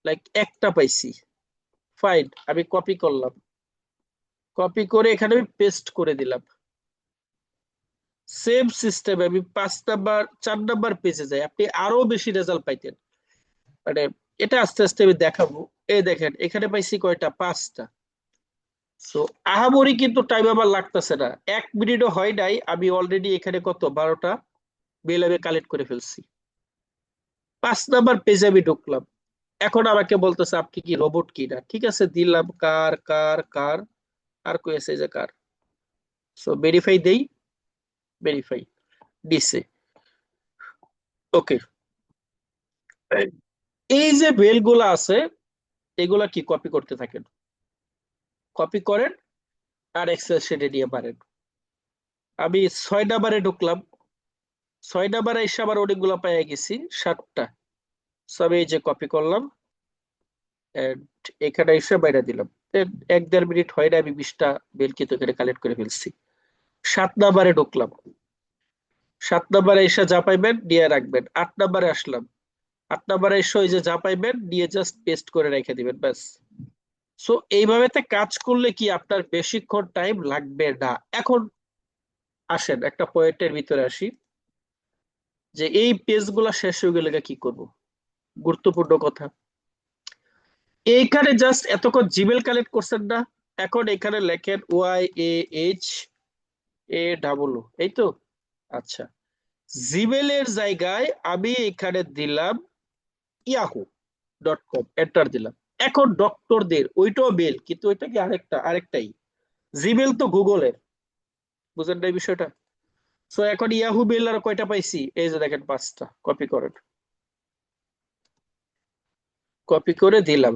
লাইক একটা পাইছি। ফাইন, আমি কপি করলাম, কপি করে এখানে আমি পেস্ট করে দিলাম। সেম সিস্টেম আমি 5 নাম্বার 4 নাম্বার পেজে যাই, আপনি আরো বেশি রেজাল্ট পাইতেন। মানে এটা আস্তে আস্তে আমি দেখাবো। এই দেখেন এখানে পাইছি কয়টা, 5টা। সো আহামরি কিন্তু টাইম আমার লাগতেছে না, 1 মিনিটও হয় নাই, আমি অলরেডি এখানে কত 12টা মেল আমি কালেক্ট করে ফেলছি। 5 নাম্বার পেজে আমি ঢুকলাম, এখন আমাকে বলতেছে আপনি কি রোবট কিনা, ঠিক আছে দিলাম কার কার কার, আর কয়েছে যে কার। সো ভেরিফাই দেই, ভেরিফাই দিছে। ওকে, এই যে মেল গুলা আছে এগুলা কি কপি করতে থাকেন, কপি করেন আর এক্সেল শিটে নিয়ে পারেন। আমি 6 নাম্বারে ঢুকলাম, 6 নাম্বারে এসে আবার অনেকগুলা পেয়ে গেছি, 7টা। সব এই যে কপি করলাম, and এখানে এসে বাইরে দিলাম। Then 1-1.5 মিনিট হয় না, আমি 20টা মেল কিন্তু এখানে কালেক্ট করে ফেলছি। 7 নাম্বারে ঢুকলাম, 7 নাম্বারে এসে যা পাইবেন দিয়ে রাখবেন। 8 নাম্বারে আসলাম, 8 নাম্বারে এসে ওই যে যা পাইবেন দিয়ে জাস্ট পেস্ট করে রেখে দিবেন, ব্যাস। সো এইভাবে কাজ করলে কি আপনার বেশিক্ষণ টাইম লাগবে না। এখন আসেন একটা পয়েন্টের ভিতরে আসি, যে এই পেজ গুলা শেষ হয়ে গেলে কি করব। গুরুত্বপূর্ণ কথা, এইখানে জাস্ট এতক্ষণ জিমেল কালেক্ট করছেন না, এখন এখানে লেখেন YAHAWO, এই তো। আচ্ছা, জিমেলের জায়গায় আমি এখানে দিলাম yahoo.com, এন্টার দিলাম। এখন ডক্টরদের ওইটাও মেল, কিন্তু ওইটা কি আরেকটাই। জিমেল তো গুগলের, বুঝেন না এই বিষয়টা। সো এখন ইয়াহু মেল আর কয়টা পাইছি, এই যে দেখেন 5টা। কপি করেন, কপি করে দিলাম।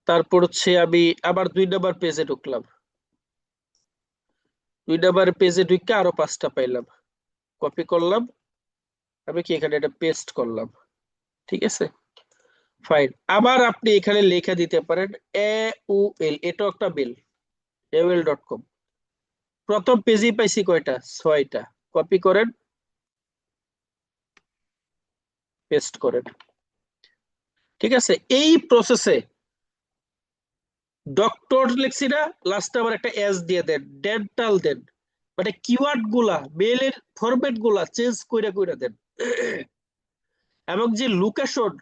তারপর হচ্ছে আমি আবার 2 নাম্বার পেজে ঢুকলাম, 2 নাম্বার পেজে ঢুকে আরো 5টা পাইলাম, কপি করলাম। আমি কি এখানে এটা পেস্ট করলাম, ঠিক আছে। ফাইন, আবার আপনি এখানে লেখা দিতে পারেন AOL, এটাও একটা মেল, AOL.com। প্রথম পেজে পাইছি কয়টা, 6টা। কপি করেন, পেস্ট করেন, ঠিক আছে। এই প্রসেসে ডক্টর লিখছি না, লাস্টে আবার একটা এস দিয়ে দেন, ডেন্টাল দেন, মানে কিওয়ার্ড গুলা মেলের ফরম্যাট গুলা চেঞ্জ করে করে দেন। এবং যে লোকেশন,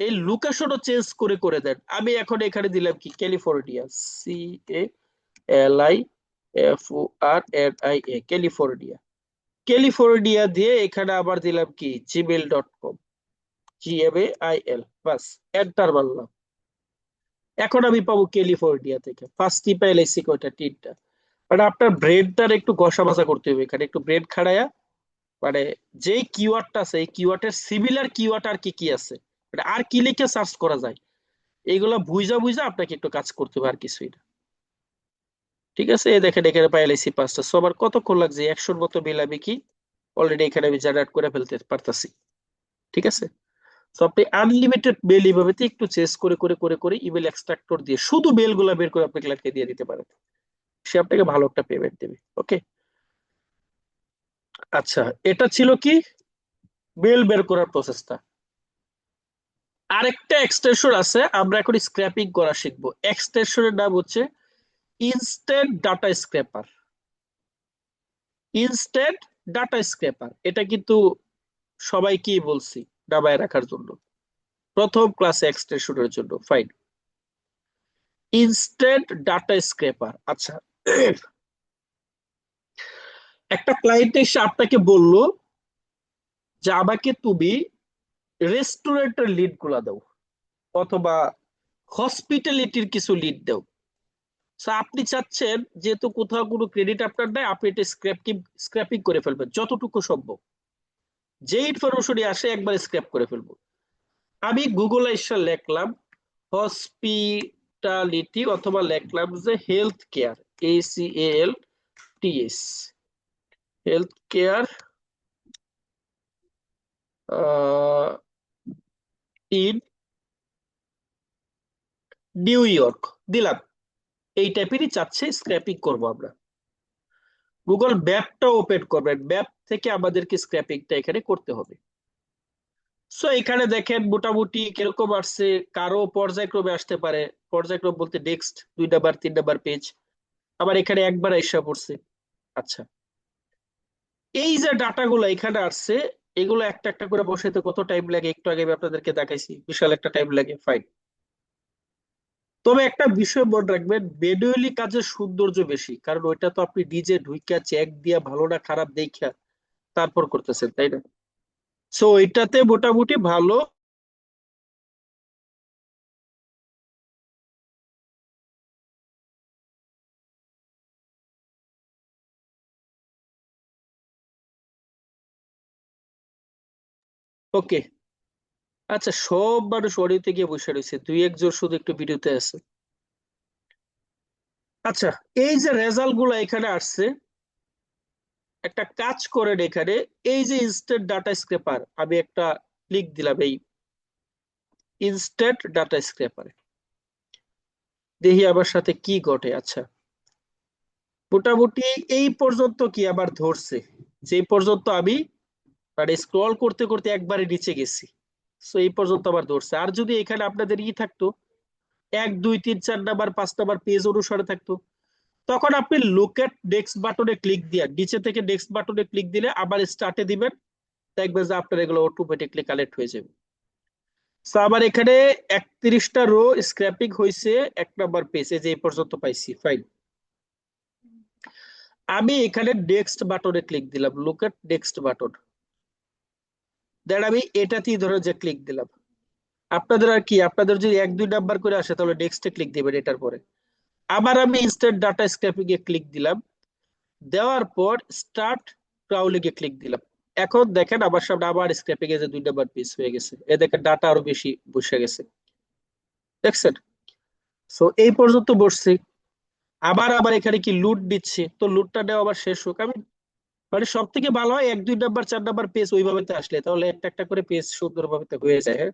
এই লোকেশনও চেঞ্জ করে করে দেন। আমি এখন এখানে দিলাম কি ক্যালিফোর্নিয়া, CALIFORNIA, ক্যালিফোর্নিয়া। ক্যালিফোর্নিয়া দিয়ে এখানে আবার দিলাম কি gmail.com, GMAIL, বাস। এন্টার মারলাম, এখন আমি পাবো ক্যালিফোর্নিয়া থেকে। ফার্স্টই পাইলাইছি কয়টা, 3টা। মানে আপনার ব্রেনটার একটু ঘষা মাজা করতে হবে এখানে, একটু ব্রেন খাড়ায়া। মানে যেই কিওয়ার্ডটা আছে এই কিওয়ার্ডের সিমিলার কিওয়ার্ড আর কি কি আছে, মানে আর কি লিখে সার্চ করা যায়, এইগুলা বুঝা বুঝা আপনাকে একটু কাজ করতে হবে, আর কিছুই না। ঠিক আছে, এই দেখেন এখানে পাইলাইছি 5টা। সো আমার কতক্ষণ লাগছে, 100-র মতো মিল আমি কি অলরেডি এখানে আমি জেনারেট করে ফেলতে পারতাছি, ঠিক আছে। তো আপনি আনলিমিটেড মেল এইভাবে একটু চেস করে করে করে করে ইমেল এক্সট্রাক্টর দিয়ে শুধু মেল গুলা বের করে আপনি ক্লায়েন্টকে দিয়ে দিতে পারেন, সে আপনাকে ভালো একটা পেমেন্ট দেবে। ওকে, আচ্ছা, এটা ছিল কি মেল বের করার প্রসেসটা। আরেকটা এক্সটেনশন আছে, আমরা এখন স্ক্র্যাপিং করা শিখবো। এক্সটেনশনের নাম হচ্ছে instant data scraper. Instant data scraper, এটা কিন্তু সবাইকেই বলছি নামায় রাখার জন্য, প্রথম ক্লাসে এক্সটেনশনের জন্য। Fine, instant data scraper. আচ্ছা, একটা ক্লায়েন্ট এসে আপনাকে বললো যে আমাকে তুমি রেস্টুরেন্টের লিড গুলা দাও, অথবা হসপিটালিটির কিছু লিড দাও। সো আপনি চাচ্ছেন যেহেতু কোথাও কোনো ক্রেডিট আপনার নাই, আপনি এটা স্ক্র্যাপিং করে ফেলবেন যতটুকু সম্ভব। যে ইনফরমেশনই আসে একবার স্ক্র্যাপ করে ফেলবো। আমি গুগলে এসে লিখলাম হসপিটালিটি, অথবা লিখলাম যে health care, ACALTS, health care in new York দিলাম। এই টাইপেরই চাচ্ছে স্ক্র্যাপিং করব আমরা। গুগল ম্যাপটা ওপেন করবেন, ম্যাপ থেকে আমাদেরকে স্ক্র্যাপিংটা এখানে করতে হবে। সো এখানে দেখেন মোটামুটি কিরকম আসছে, কারো পর্যায়ক্রমে আসতে পারে। পর্যায়ক্রম বলতে নেক্সট 2 নাম্বার 3 নাম্বার পেজ, আবার এখানে একবার এসে পড়ছে। আচ্ছা, এই যে ডাটাগুলো এখানে আসছে, এগুলো একটা একটা করে বসাইতে কত টাইম লাগে একটু আগে আমি আপনাদেরকে দেখাইছি, বিশাল একটা টাইম লাগে। ফাইন, তবে একটা বিষয় মনে রাখবেন, ম্যানুয়ালি কাজের সৌন্দর্য বেশি, কারণ ওইটা তো আপনি নিজে ঢুইকা চেক দিয়া ভালো না খারাপ দেখা তারপর করতেছেন, তাই না? সো এটাতে মোটামুটি ভালো। ওকে, আচ্ছা, সব মানুষ অডিওতে গিয়ে বসে রয়েছে, 2-1 জন শুধু একটু ভিডিওতে আছে। আচ্ছা, এই যে রেজাল্ট গুলো এখানে আসছে, একটা কাজ করেন এখানে, এই যে ইনস্ট্যান্ট ডাটা স্ক্রেপার, আমি একটা ক্লিক দিলাম এই ইনস্ট্যান্ট ডাটা স্ক্রেপারে, দেখি আমার সাথে কি ঘটে। আচ্ছা, মোটামুটি এই পর্যন্ত কি আবার ধরছে, যে পর্যন্ত আমি মানে স্ক্রল করতে করতে একবারে নিচে গেছি। সো এই পর্যন্ত আবার ধরছে। আর যদি এখানে আপনাদের থাকতো 1 2 3 4 নাম্বার 5 নাম্বার পেজ অনুসারে থাকতো, তখন আপনি লুক এট ডেস্ক বাটনে ক্লিক দিয়ে নিচে থেকে ডেস্ক বাটনে ক্লিক দিলে আবার স্টার্টে দিবেন, দেখবেন যে আপনার এগুলো অটোমেটিকলি কালেক্ট হয়ে যাবে। তো আবার এখানে 31টা রো স্ক্র্যাপিং হয়েছে 1 নাম্বার পেজে, যে এই পর্যন্ত পাইছি। ফাইন, আমি এখানে নেক্সট বাটনে ক্লিক দিলাম, লুক এট নেক্সট বাটন। দেন আমি এটাতেই ধরো যে ক্লিক দিলাম। আপনাদের আর কি, আপনাদের যদি 1 2 নাম্বার করে আসে তাহলে নেক্সটে ক্লিক দিবেন এটার পরে। আবার আমি ইনস্ট্যান্ট ডাটা স্ক্র্যাপিং এ ক্লিক দিলাম, দেওয়ার পর স্টার্ট ক্রাউলিং এ ক্লিক দিলাম। এখন দেখেন আমার সামনে আবার স্ক্র্যাপিং এ যে 2 নাম্বার পিস হয়ে গেছে, এ দেখেন ডাটা আরো বেশি বসে গেছে, দেখছেন? সো এই পর্যন্ত বসছে। আবার আবার এখানে কি লুট দিচ্ছে, তো লুটটা নেওয়া আবার শেষ হোক। আমি মানে সব থেকে ভালো হয় 1 2 নাম্বার 4 নাম্বার পেজ ওইভাবে আসলে, তাহলে একটা একটা করে পেজ সুন্দরভাবে হয়ে যায়। হ্যাঁ,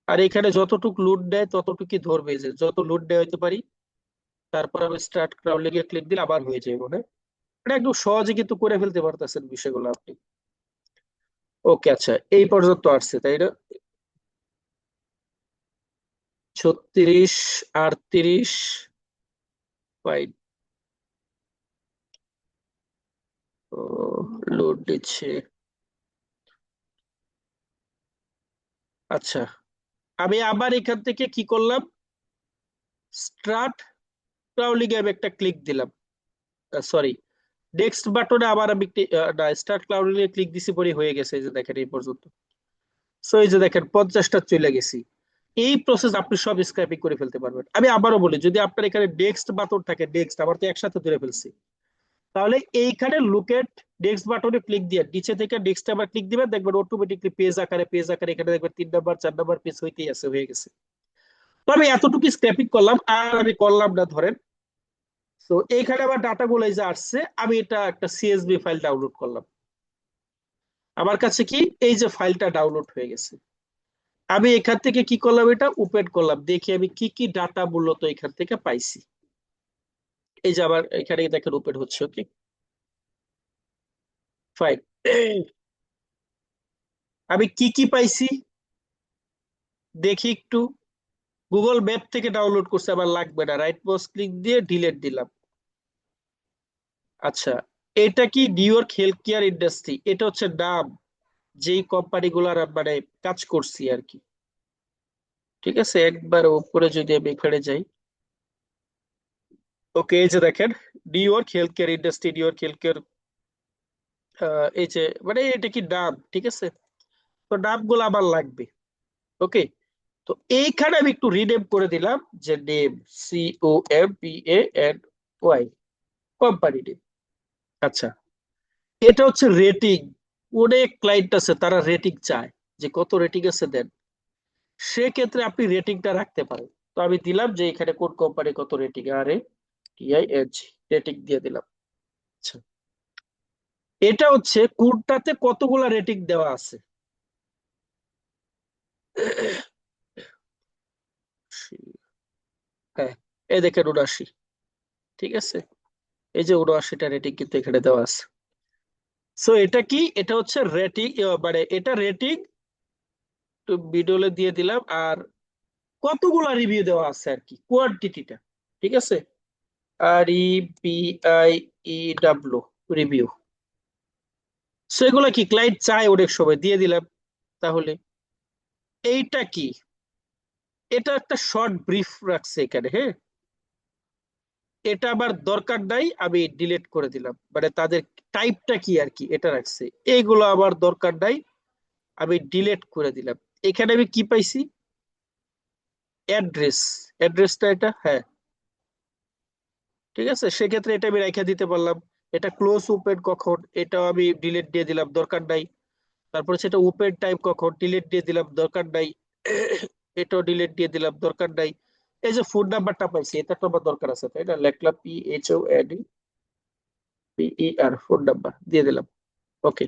আর এখানে যতটুকু লুট দেয় ততটুকুই ধরবে, যে যত লুট দেয় হইতে পারি। তারপর আমি স্টার্ট ক্রাউড গিয়ে ক্লিক দিলে আবার হয়ে যাবে। হ্যাঁ, এটা একদম সহজে কিন্তু করে ফেলতে পারতেছেন বিষয়গুলো আপনি। ওকে, আচ্ছা, এই পর্যন্ত আসছে, তাই না? 36, 38। ফাইন, লোড দিচ্ছে। আচ্ছা, আমি আবার এখান থেকে কি করলাম, স্টার্ট ক্রাউলিং এ আমি একটা ক্লিক দিলাম। সরি, নেক্সট বাটনে আবার আমি স্টার্ট ক্লাউডিং এ ক্লিক দিছি, পরে হয়ে গেছে, এই যে দেখেন এই পর্যন্ত। সো এই যে দেখেন 50টা চলে গেছি। এই প্রসেস আপনি সব স্ক্র্যাপিং করে ফেলতে পারবেন। আমি আবারও বলি, যদি আপনার এখানে নেক্সট বাটন থাকে, নেক্সট আবার তো একসাথে ধরে ফেলছি, তাহলে এইখানে লুকেট নেক্সট বাটনে ক্লিক দিয়ে নিচে থেকে নেক্সট আবার ক্লিক দিবেন, দেখবেন অটোমেটিকলি পেজ আকারে এখানে দেখবেন 3 নাম্বার 4 নাম্বার পেজ হইতেই আছে, হয়ে গেছে। তো আমি এতটুকু স্ক্র্যাপিং করলাম, আর আমি করলাম না ধরেন। তো এইখানে আবার ডাটা গুলো এই যে আসছে, আমি এটা একটা CSV ফাইল ডাউনলোড করলাম। আমার কাছে কি এই যে ফাইলটা ডাউনলোড হয়ে গেছে, আমি এখান থেকে কি করলাম, এটা ওপেন করলাম, দেখি আমি কি কি ডাটা মূলত এখান থেকে পাইছি। এই যে আবার এখানে দেখেন ওপেন হচ্ছে। ওকে, ফাইন। আমি কি কি পাইছি দেখি একটু। গুগল ম্যাপ থেকে ডাউনলোড করছে, আবার লাগবে না, রাইট মাউস ক্লিক দিয়ে ডিলিট দিলাম। আচ্ছা, এটা কি new York health care industry, এটা হচ্ছে নাম যেই কোম্পানি গুলার মানে কাজ করছি আর কি। ঠিক আছে, একবার উপরে যদি আমি এখানে যাই, ওকে, এই যে দেখেন, new York health care industry, new York health care, এই যে মানে এটা কি নাম, ঠিক আছে। তো নামগুলো আমার লাগবে। ওকে, তো এইখানে আমি একটু রিনেম করে দিলাম, যে নেম, COMPANY, কোম্পানি নেম। আচ্ছা, এটা হচ্ছে রেটিং। অনেক ক্লায়েন্ট আছে তারা রেটিং চায়, যে কত রেটিং আছে দেন। সেক্ষেত্রে আপনি রেটিংটা রাখতে পারেন। তো আমি দিলাম যে এখানে কোন কোম্পানি কত রেটিং, RATIH, রেটিং দিয়ে দিলাম। আচ্ছা, এটা হচ্ছে কোনটাতে কতগুলা রেটিং দেওয়া আছে। হ্যাঁ, এই দেখেন 79, ঠিক আছে। এই যে 79টা রেটিং কিন্তু এখানে দেওয়া আছে। সো এটা কি, এটা হচ্ছে রেটিং, মানে এটা রেটিং ভিডিওলে দিয়ে দিলাম। আর কতগুলা রিভিউ দেওয়া আছে আর কি, কোয়ান্টিটিটা, ঠিক আছে। REVIEW, review. সেগুলো কি ক্লায়েন্ট চায়, অনেক সময় দিয়ে দিলাম। তাহলে এইটা কি, এটা একটা শর্ট ব্রিফ রাখছে এখানে, হ্যাঁ। এটা আবার দরকার নাই, আমি ডিলিট করে দিলাম, মানে তাদের টাইপটা কি আর কি এটা রাখছে। এইগুলো আবার দরকার নাই, আমি ডিলিট করে দিলাম। এখানে আমি কি পাইছি, অ্যাড্রেস, অ্যাড্রেসটা এটা, হ্যাঁ, ঠিক আছে। সেক্ষেত্রে এটা আমি রেখে দিতে পারলাম। এটা ক্লোজ ওপেন কখন, এটাও আমি ডিলিট দিয়ে দিলাম, দরকার নাই। তারপরে সেটা ওপেন টাইম কখন, ডিলিট দিয়ে দিলাম, দরকার নাই। এটাও ডিলিট দিয়ে দিলাম, দরকার নাই। এই যে ফোন নাম্বারটা পাইছি, এটা তো আমার দরকার আছে, তাই না, লিখলাম PHONPER, ফোন নাম্বার দিয়ে দিলাম। ওকে,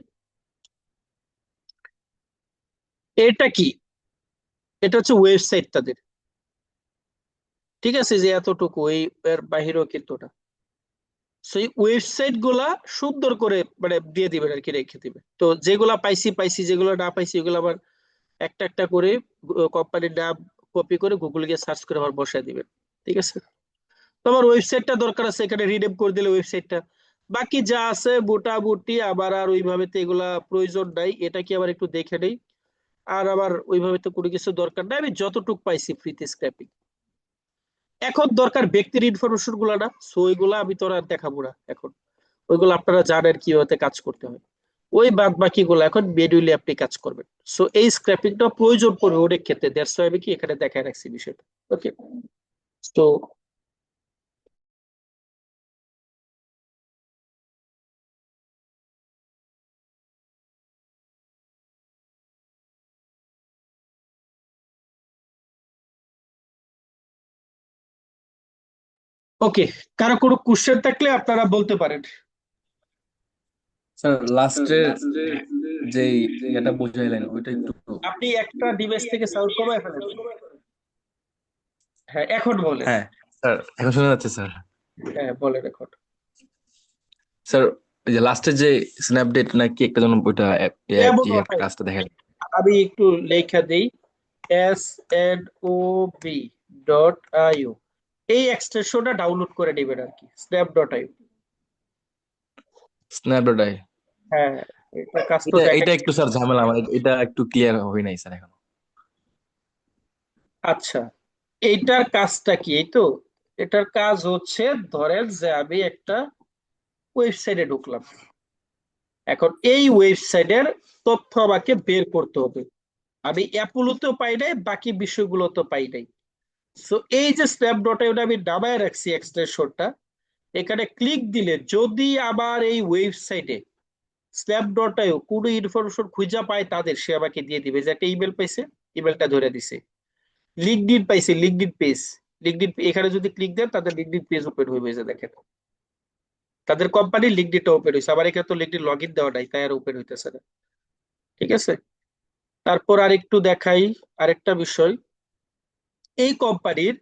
এটা কি, এটা হচ্ছে ওয়েবসাইট তাদের, ঠিক আছে, যে এতটুকু, এই এর বাহিরেও কিন্তু না। সেই ওয়েবসাইট গুলা সুন্দর করে মানে দিয়ে দিবেন আর কি, রেখে দিবেন। তো যেগুলা পাইছি পাইছি, যেগুলো না পাইছি এগুলো আবার একটা একটা করে কোম্পানির নাম কপি করে গুগল গিয়ে সার্চ করে আবার বসায় দিবেন, ঠিক আছে। তো আমার ওয়েবসাইটটা দরকার আছে, এখানে রিনেম করে দিলে ওয়েবসাইটটা। বাকি যা আছে মোটামুটি আবার আর ওইভাবে তো এগুলা প্রয়োজন নাই, এটা কি আবার একটু দেখে নেই। আর আবার ওইভাবে তো কোনো কিছু দরকার নাই, আমি যতটুকু পাইছি ফ্রিতে স্ক্র্যাপিং। এখন দরকার ব্যক্তির ইনফরমেশন গুলা না, সো ওইগুলা আমি তোরা দেখাবো না এখন। ওইগুলো আপনারা জানেন কিভাবে কাজ করতে হয়। ওই বাদ বাকি গুলো এখন ম্যানুয়ালি আপনি কাজ করবেন। সো এই স্ক্র্যাপিংটা প্রয়োজন পড়বে অনেক ক্ষেত্রে, দ্যাটস ওয়াই আমি কি এখানে দেখায় রাখছি বিষয়টা। ওকে, তো ওকে, কারো কোনো কোশ্চেন থাকলে আপনারা বলতে পারেন। স্যার লাস্টের যেই ইয়েটা বুঝাইলেন ওইটা একটু। আপনি একটা ডিভাইস থেকে সাউন্ড কমায় ফেলেন। হ্যাঁ, এখন বলেন। হ্যাঁ স্যার, এখন শোনা যাচ্ছে স্যার। হ্যাঁ, বলেন এখন। স্যার ওই যে লাস্টের যে স্ন্যাপডেট নাকি একটা জন ওইটা এমন কাজটা দেখেন। আমি একটু লেখা দিই, SNOB.IO, এই এক্সটেনশনটা ডাউনলোড করে নেবেন আর কি, snap.io। স্ন্যাপডট। হ্যাঁ, এটা কাজ তো এটা এটা দেখাচ্ছি। একটু স্যার ঝামেলা, আমার এটা একটু ক্লিয়ার হয় নাই স্যার এখন। আচ্ছা, এইটার কাজটা কি, এই তো, এটার কাজ হচ্ছে, ধরেন যে আমি একটা ওয়েবসাইটে ঢুকলাম। এখন এই ওয়েবসাইটের তথ্য আমাকে বের করতে হবে। আমি অ্যাপোলোতেও পাই নাই, বাকি বিষয়গুলো তো পাই নাই। সো এই যে স্ন্যাপ.io আমি নামায় রাখছি এক্সটেনশনটা, এখানে ক্লিক দিলে যদি আবার এই ওয়েবসাইটে স্ন্যাপ.io কোনো ইনফরমেশন খুঁজে পায়, তাদের সে আমাকে দিয়ে দিবে, যে একটা ইমেল পাইছে, ইমেলটা ধরে দিছে। লিঙ্কডইন পাইছে, লিঙ্কডইন পেজ, লিঙ্কডইন এখানে যদি ক্লিক দেন তাদের লিঙ্কডইন পেজ ওপেন হয়ে গেছে, দেখেন তাদের কোম্পানির লিঙ্কডইনটা ওপেন হয়েছে। আবার এখানে তো লিঙ্কডইন লগ ইন দেওয়া নাই, তাই আর ওপেন হইতেছে না, ঠিক আছে। তারপর আরেকটু দেখাই, আরেকটা বিষয়, এই কোম্পানির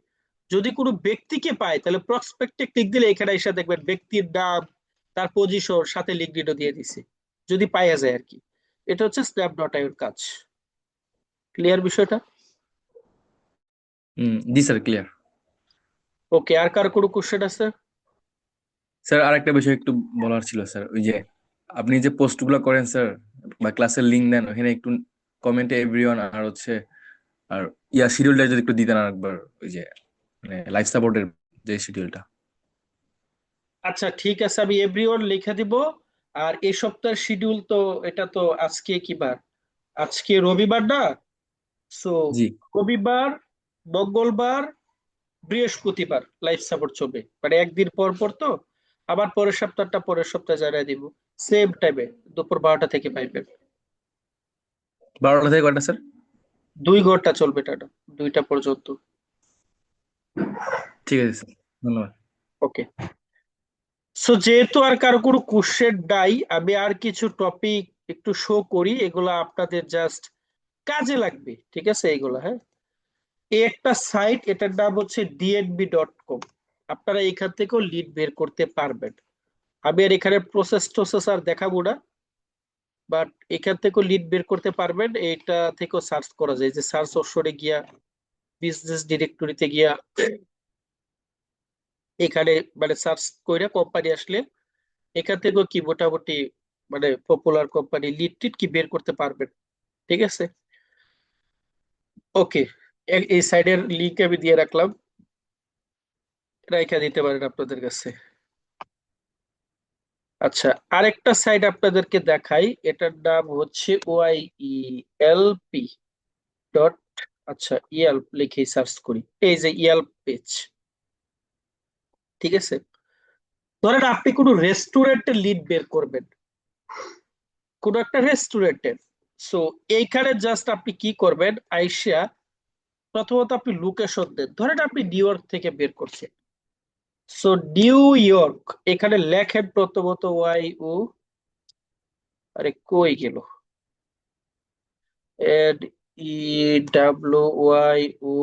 যদি কোনো ব্যক্তিকে পায়, তাহলে প্রসপেক্টে ক্লিক দিলে এখানে এসে দেখবেন ব্যক্তির নাম, তার পজিশন, সাথে লিঙ্কডইনও দিয়ে দিছে। যদি পাওয়া যায় আর কি। এটা হচ্ছে স্ন্যাপ.io এর কাজ। ক্লিয়ার বিষয়টা? জি স্যার, ক্লিয়ার। ওকে, আর কার কোনো কোশ্চেন আছে? স্যার আরেকটা বিষয় একটু বলার ছিল স্যার, ওই যে আপনি যে পোস্ট গুলো করেন স্যার, বা ক্লাসের লিঙ্ক দেন, ওখানে একটু কমেন্টে এভরিওয়ান আর হচ্ছে আর শিডিউলটা যদি একটু দিতেন আরেকবার, ওই যে মানে লাইফ সাপোর্টের যে শিডিউলটা। আচ্ছা ঠিক আছে, আমি এভরিওয়ান লিখে দিব। আর এই সপ্তাহের শিডিউল তো, এটা তো আজকে কি বার? আজকে রবিবার না? সো জি। রবিবার, মঙ্গলবার, বৃহস্পতিবার লাইফ সাপোর্ট চলবে, মানে একদিন পর পর তো। আবার পরের সপ্তাহটা পরের সপ্তাহে জানিয়ে দিব, সেম টাইমে, দুপুর 12টা থেকে পাইবেন। 12টা থেকে কয়টা স্যার? 2 ঘন্টা চলবে টানা, 2টা পর্যন্ত। ঠিক আছে স্যার, ধন্যবাদ। ওকে। সো যেহেতু আর কারো কোনো কোশ্চেন নাই, আমি আর কিছু টপিক একটু শো করি, এগুলা আপনাদের জাস্ট কাজে লাগবে, ঠিক আছে? এগুলা, হ্যাঁ। এই একটা সাইট, এটার নাম হচ্ছে dnb.com। আপনারা এখান থেকেও লিড বের করতে পারবেন। আমি আর এখানে প্রসেস টোসেস আর দেখাবো না, বাট এখান থেকেও লিড বের করতে পারবেন। এটা থেকেও সার্চ করা যায়, যে সার্চ অপশনে গিয়া, বিজনেস ডিরেক্টরিতে গিয়া, এখানে মানে সার্চ কইরা কোম্পানি আসলে এখান থেকেও কি মোটামুটি মানে পপুলার কোম্পানি লিড টিড কি বের করতে পারবেন, ঠিক আছে? ওকে, এই সাইডের লিংক আমি দিয়ে রাখলাম, রাইখা দিতে পারেন আপনাদের কাছে। আচ্ছা, আরেকটা সাইট আপনাদেরকে দেখাই, এটার নাম হচ্ছে ওয়াইইএলপি ডট, আচ্ছা ইয়েল্প লিখে সার্চ করি, এই যে ইয়েল্প পেজ, ঠিক আছে? ধরেন আপনি কোনো রেস্টুরেন্টের লিড বের করবেন, কোনো একটা রেস্টুরেন্টের। সো এইখানে জাস্ট আপনি কি করবেন, আইসা প্রথমত আপনি লোকেশন দেন, ধরেন আপনি নিউ ইয়র্ক থেকে বের করছেন। সো নিউ ইয়র্ক, এখানে লেখেন প্রথমত ওয়াই ও, আরে কই গেল, এড ই ডাব্লিউ ওয়াই ও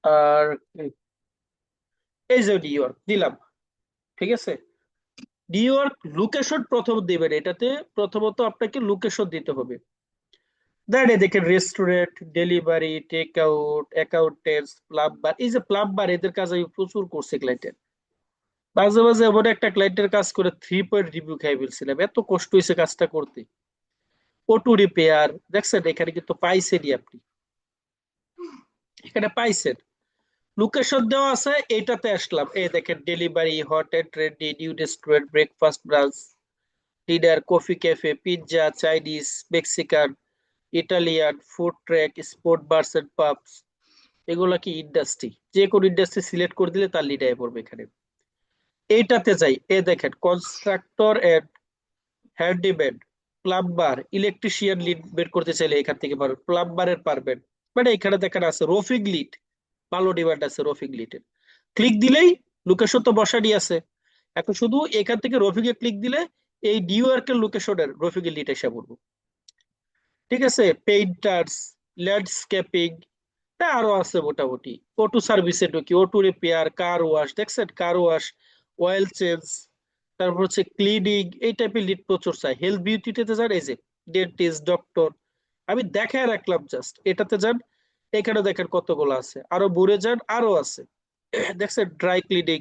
আর, এই যে নিউ ইয়র্ক দিলাম, ঠিক আছে? নিউ ইয়র্ক লোকেশন প্রথম দিবেন, এটাতে প্রথমত আপনাকে লোকেশন দিতে হবে। দেন এই দেখেন restaurant, delivery, take out, accountants, plumber. এই যে প্লাম্বার, এদের কাজ আমি প্রচুর করছি ক্লায়েন্টের। মাঝে মাঝে এমন একটা ক্লায়েন্টের কাজ করে 3 পয়েন্ট রিভিউ খাই ফেলছিলাম, এত কষ্ট হয়েছে কাজটা করতে। অটো রিপেয়ার, দেখছেন এখানে কিন্তু পাইছেনই আপনি, এখানে পাইছেন, লোকেশন দেওয়া আছে, এইটাতে আসলাম। এই দেখেন delivery, hot and ready, new restaurant, breakfast brunch, dinner, coffee cafe, pizza, Chinese, Mexican, Italian, food truck, sport bars and pubs. এগুলা কি ইন্ডাস্ট্রি, যে কোনো ইন্ডাস্ট্রি সিলেক্ট করে দিলে তার লিড আয় পড়বে এখানে। এইটাতে যাই, এ দেখেন constructor and handyman, plumber, electrician lead বের করতে চাইলে এখান থেকে পারবেন, প্লাম্বারের পারবেন। মানে এখানে দেখেন আছে রফিং লিড, ভালো ডিমান্ড আছে রফিং লিডের। ক্লিক দিলেই, লোকেশন তো বসানি আছে, এখন শুধু এখান থেকে রফিং এ ক্লিক দিলে এই নিউ ইয়র্কের লোকেশনের রফিং এর লিড এসে পড়বো, ঠিক আছে? পেইন্টার্স, ল্যান্ডস্কেপিং, আরো আছে মোটামুটি। অটো সার্ভিসে ঢুকি, অটো রিপেয়ার, কার ওয়াশ, দেখছেন কার ওয়াশ, অয়েল চেঞ্জ, তারপর হচ্ছে ক্লিনিং, এই টাইপের লিড প্রচুর চাই। হেলথ বিউটিতে যান, এই যে ডেন্টিস্ট, ডক্টর, আমি দেখায় রাখলাম জাস্ট, এটাতে যান, এখানে দেখেন কতগুলো আছে, আরো ঘুরে যান, আরো আছে। দেখছেন dry cleaning,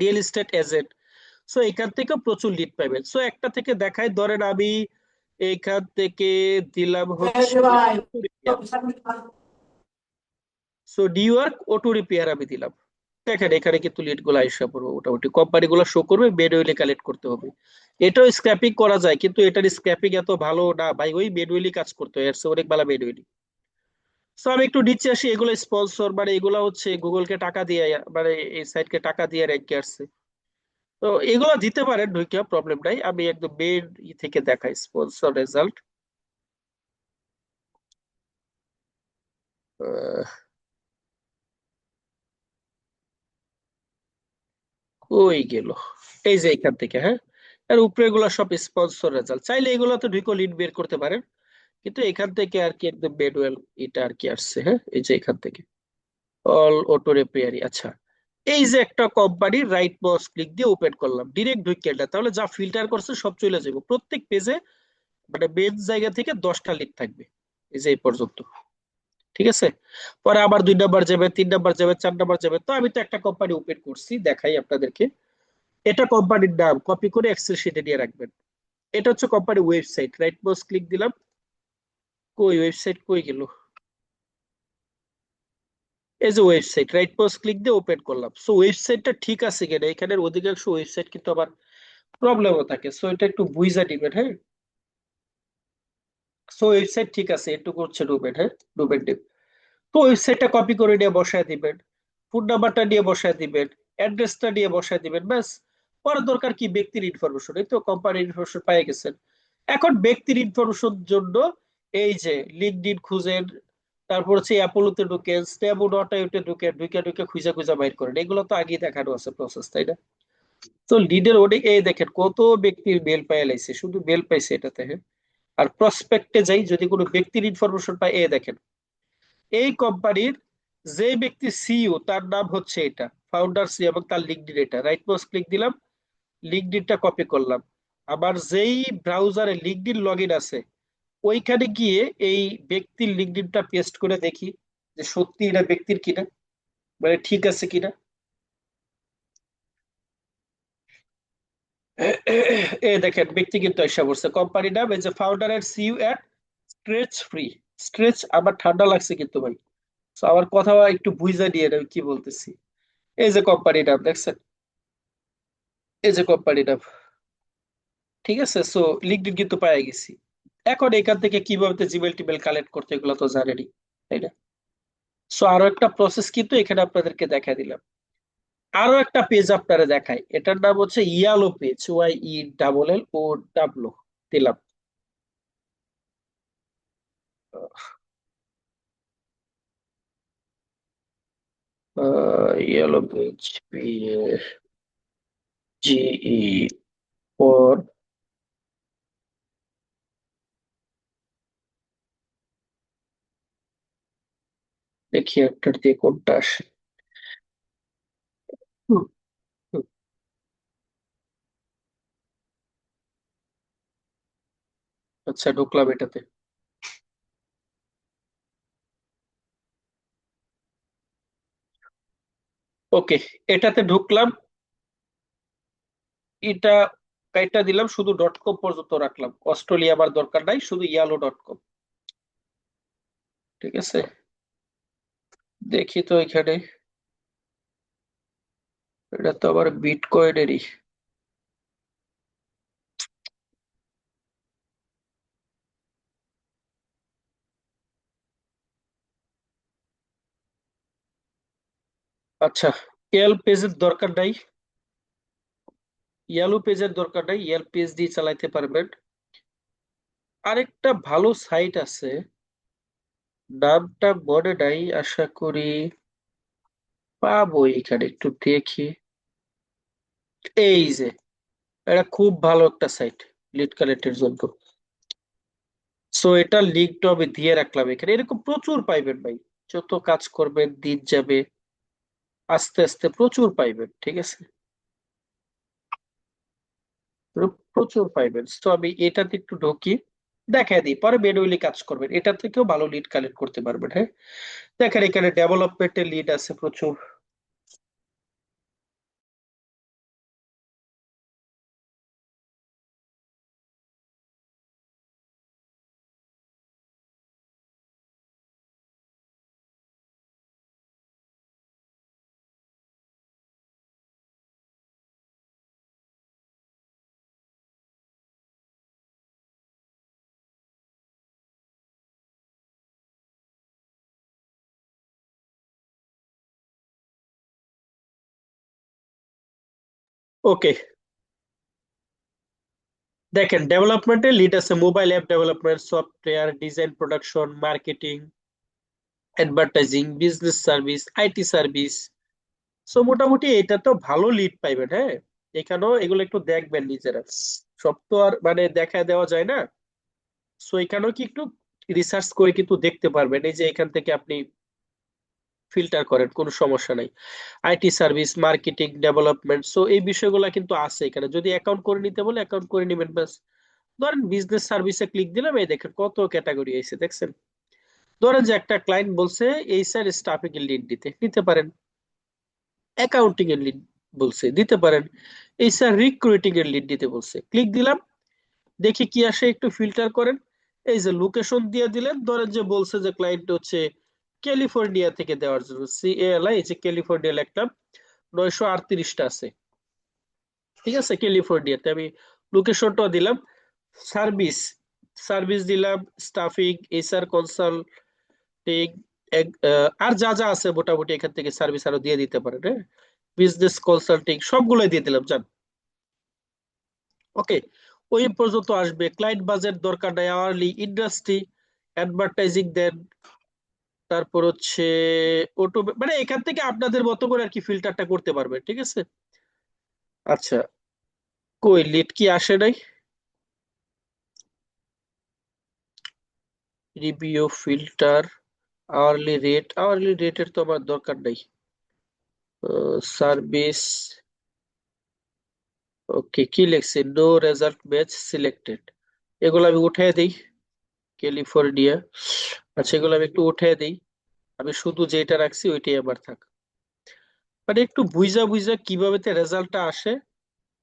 real estate agent. So এখান থেকে প্রচুর লিড পাবেন। সো একটা থেকে দেখাই, ধরেন আমি এইখান থেকে দিলাম হচ্ছে auto repair. So new York auto repair আমি দিলাম, দেখেন এখানে কিন্তু লিড গুলো আইসা পড়বে, মোটামুটি কোম্পানি গুলো শো করবে, ম্যানুয়ালি কালেক্ট করতে হবে। এটাও স্ক্র্যাপিং করা যায়, কিন্তু এটার স্ক্র্যাপিং এত ভালো না ভাই, ওই ম্যানুয়ালি কাজ করতে হয়, এর চেয়ে অনেক ভালো ম্যানুয়ালি। সো আমি একটু নিচে আসি, এগুলো স্পন্সর, মানে এগুলো হচ্ছে গুগলকে টাকা দিয়ে, মানে এই সাইটকে টাকা দিয়ে র্যাঙ্কে আসছে। তো এগুলো দিতে পারেন ঢুকে, প্রবলেম নাই। আমি একদম মেন থেকে দেখাই স্পন্সর রেজাল্ট। কই গেল, এই যে এখান থেকে, হ্যাঁ। আর উপরে এগুলো সব স্পন্সর রেজাল্ট, চাইলে এগুলো তো ঢুকে লিড বের করতে পারেন, কিন্তু এখান থেকে আর কি একদম বেডওয়েল এটা আর কি আসছে, হ্যাঁ, এই যে এখান থেকে অল অটো রিপেয়ারি। আচ্ছা, এই যে একটা কোম্পানির রাইট মাউস ক্লিক দিয়ে ওপেন করলাম, ডিরেক্ট ঢুকে এটা, তাহলে যা ফিল্টার করছে সব চলে যাবে প্রত্যেক পেজে, মানে মেন জায়গা থেকে 10টা লিড থাকবে, এই যে এই পর্যন্ত। ঠিক আছে, পরে আবার 2 নাম্বার যাবে, 3 নাম্বার যাবে, 4 নাম্বার যাবে। তো আমি তো একটা কোম্পানি ওপেন করছি, দেখাই আপনাদেরকে। এটা কোম্পানির নাম, কপি করে এক্সেল শিটে নিয়ে রাখবেন। এটা হচ্ছে কোম্পানির ওয়েবসাইট, রাইট মাউস ক্লিক দিলাম, কই ওয়েবসাইট কই গেল, এই যে ওয়েবসাইট, রাইট মাউস ক্লিক দিয়ে ওপেন করলাম। সো ওয়েবসাইটটা ঠিক আছে কিনা, এখানের অধিকাংশ ওয়েবসাইট কিন্তু আবার প্রবলেমও থাকে, সো এটা একটু বুঝা দিবেন, হ্যাঁ। সো ওয়েবসাইট ঠিক আছে, একটু করছে ডোমেন, হ্যাঁ, ডোমেন নেম। তো ওয়েবসাইটটা কপি করে নিয়ে বসায় দিবেন, ফোন নাম্বারটা নিয়ে বসায় দিবেন, অ্যাড্রেসটা নিয়ে বসায় দিবেন, ব্যাস। পরে দরকার কি, ব্যক্তির ইনফরমেশন, এই তো কোম্পানির ইনফরমেশন পেয়ে গেছেন। এখন ব্যক্তির ইনফরমেশন জন্য এই যে লিঙ্কডইন খুঁজেন, তারপর হচ্ছে অ্যাপোলোতে ঢুকেন, স্ট্যাবো ডট আইওতে ঢুকেন, ঢুকে ঢুকে খুঁজে খুঁজে বাইর করেন, এগুলো তো আগেই দেখানো আছে প্রসেস, তাই না? তো লিডের অনেক, এই দেখেন কত ব্যক্তির মেল পাইয়া লাইছে, শুধু মেল পাইছে এটাতে, হ্যাঁ। আর প্রসপেক্টে যাই, যদি কোনো ব্যক্তির ইনফরমেশন পাই, এ দেখেন এই কোম্পানির যে ব্যক্তি সিইও তার নাম হচ্ছে এটা, ফাউন্ডার সি, এবং তার লিঙ্কডইন এটা, রাইট মাউস ক্লিক দিলাম, লিঙ্কডইনটা কপি করলাম। আবার যেই ব্রাউজারে লিঙ্কডইন লগ ইন আছে, ওইখানে গিয়ে এই ব্যক্তির লিঙ্কডইনটা পেস্ট করে দেখি যে সত্যি এটা ব্যক্তির কিনা, মানে ঠিক আছে কিনা। এ দেখেন ব্যক্তি কিন্তু এসে পড়ছে, কোম্পানি নাম এই যে ফাউন্ডার সিইও এট স্ট্রেচ ফ্রি। স্ট্রেচ আমার ঠান্ডা লাগছে কিন্তু ভাই, তো আমার কথা একটু বুঝা দিয়ে এটা কি বলতেছি। এই যে কোম্পানি নাম দেখছেন, এই যে কোম্পানি নাম, ঠিক আছে। সো লিঙ্কডইন কিন্তু পাই গেছি। এখন এখান থেকে কিভাবে জিমেল টিমেল কালেক্ট করতে, এগুলো তো জানেনই, তাই না? সো আরো একটা প্রসেস কিন্তু এখানে আপনাদেরকে দেখা দিলাম। আরো একটা পেজ আপনারা দেখাই, এটার নাম হচ্ছে ইয়ালো পেজ, YELLO দিলাম। ইয়েলো পেজ, PGE, দেখি একটার দিয়ে কোনটা আসে। হুম, হুম, আচ্ছা ঢুকলাম এটাতে। ওকে, এটাতে ঢুকলাম, এটা কাইটা দিলাম, শুধু ডট কম পর্যন্ত রাখলাম, অস্ট্রেলিয়া আমার দরকার নাই, শুধু ইয়ালো.com। ঠিক আছে, দেখি তো এখানে, এটা তো আবার বিটকয়েনেরই। আচ্ছা, ইয়েল পেজের দরকার নাই, ইয়েলো পেজের দরকার নাই, ইয়েল পেজ দিয়ে চালাইতে পারবেন। আরেকটা ভালো সাইট আছে, নামটা মনে নাই, আশা করি পাবো এখানে, একটু দেখি। এই যে, এটা খুব ভালো একটা সাইট লিড কালেক্টের জন্য। সো এটা লিঙ্কটা আমি দিয়ে রাখলাম এখানে, এরকম প্রচুর পাইবেন ভাই। যত কাজ করবেন দিন যাবে, আস্তে আস্তে প্রচুর পাইবেন, ঠিক আছে। প্রচুর পাইবেন। তো আমি এটাতে একটু ঢুকি, দেখা দিই, পরে ম্যানুয়ালি কাজ করবেন, এটা থেকেও ভালো লিড কালেক্ট করতে পারবেন, হ্যাঁ। দেখেন এখানে ডেভেলপমেন্টের লিড আছে প্রচুর। ওকে, দেখেন ডেভেলপমেন্টের লিড আছে mobile app development, software design, production, marketing, advertising, business service, IT service. So মোটামুটি এটা তো ভালো লিড পাইবেন, হ্যাঁ। এখানেও এগুলো একটু দেখবেন নিজেরা, সব তো আর মানে দেখা দেওয়া যায় না। সো এখানেও কি একটু রিসার্চ করে কিন্তু দেখতে পারবেন, এই যে এখান থেকে আপনি ফিল্টার করেন, কোনো সমস্যা নাই। IT service, marketing, development, so এই বিষয়গুলো কিন্তু আছে এখানে। যদি অ্যাকাউন্ট করে নিতে বলে অ্যাকাউন্ট করে নিবেন ব্যাস। ধরেন বিজনেস সার্ভিসে ক্লিক দিলাম, এই দেখেন কত ক্যাটাগরি এসে দেখছেন। ধরেন যে একটা ক্লায়েন্ট বলছে এই স্যার স্টাফিং এর লিড দিতে, নিতে পারেন। অ্যাকাউন্টিং এর লিড বলছে, দিতে পারেন। এই স্যার রিক্রুটিং এর লিড দিতে বলছে, ক্লিক দিলাম, দেখি কি আসে, একটু ফিল্টার করেন। এই যে লোকেশন দিয়ে দিলেন, ধরেন যে বলছে যে ক্লায়েন্ট হচ্ছে ক্যালিফোর্নিয়া থেকে দেওয়ার জন্য, সিএলআই, এই যে ক্যালিফোর্নিয়া লিখলাম, 938টা আছে, ঠিক আছে, ক্যালিফোর্নিয়াতে আমি লোকেশনটা দিলাম। সার্ভিস, সার্ভিস দিলাম, স্টাফিং, এইচআর কনসাল্টিং, আর যা যা আছে মোটামুটি এখান থেকে সার্ভিস আরো দিয়ে দিতে পারেন, হ্যাঁ, বিজনেস কনসাল্টিং সবগুলোই দিয়ে দিলাম, জান। ওকে, ওই পর্যন্ত আসবে। ক্লায়েন্ট বাজেট দরকার নাই, আওয়ারলি, ইন্ডাস্ট্রি, অ্যাডভার্টাইজিং দেন, তারপর হচ্ছে অটো, মানে এখান থেকে আপনাদের মতো করে আর কি ফিল্টারটা করতে পারবেন, ঠিক আছে। আচ্ছা, কই লিড কি আসে নাই? Review, filter, hourly rate, hourly রেটের তো আমার দরকার নাই। সার্ভিস, ওকে, কি লিখছে, নো রেজাল্ট ম্যাচ সিলেক্টেড, এগুলো আমি উঠাই দিই। ক্যালিফোর্নিয়া, আচ্ছা এগুলো আমি একটু উঠাই দিই। আমি শুধু যেটা রাখছি ওইটাই আমার থাক। মানে একটু বুঝা বুঝা কিভাবে রেজাল্টটা আসে,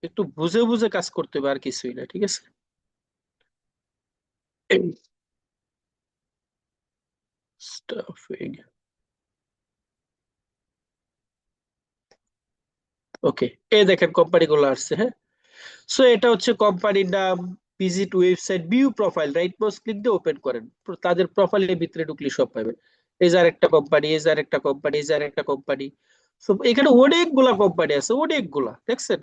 একটু বুঝে বুঝে কাজ করতে হবে, আর কিছুই না, ঠিক আছে। স্টাফিং, ওকে, এই দেখেন কোম্পানিগুলো আসছে, হ্যাঁ। সো এটা হচ্ছে কোম্পানির নাম, visit website, view profile, right mouse click দিয়ে ওপেন করেন, তাদের প্রোফাইলের ভিতরে ঢুকলে সব পাবেন। এই যে আরেকটা কোম্পানি, এই যে আরেকটা কোম্পানি, এই যে আরেকটা কোম্পানি। সো এখানে অনেকগুলা কোম্পানি আছে, অনেকগুলা, দেখছেন।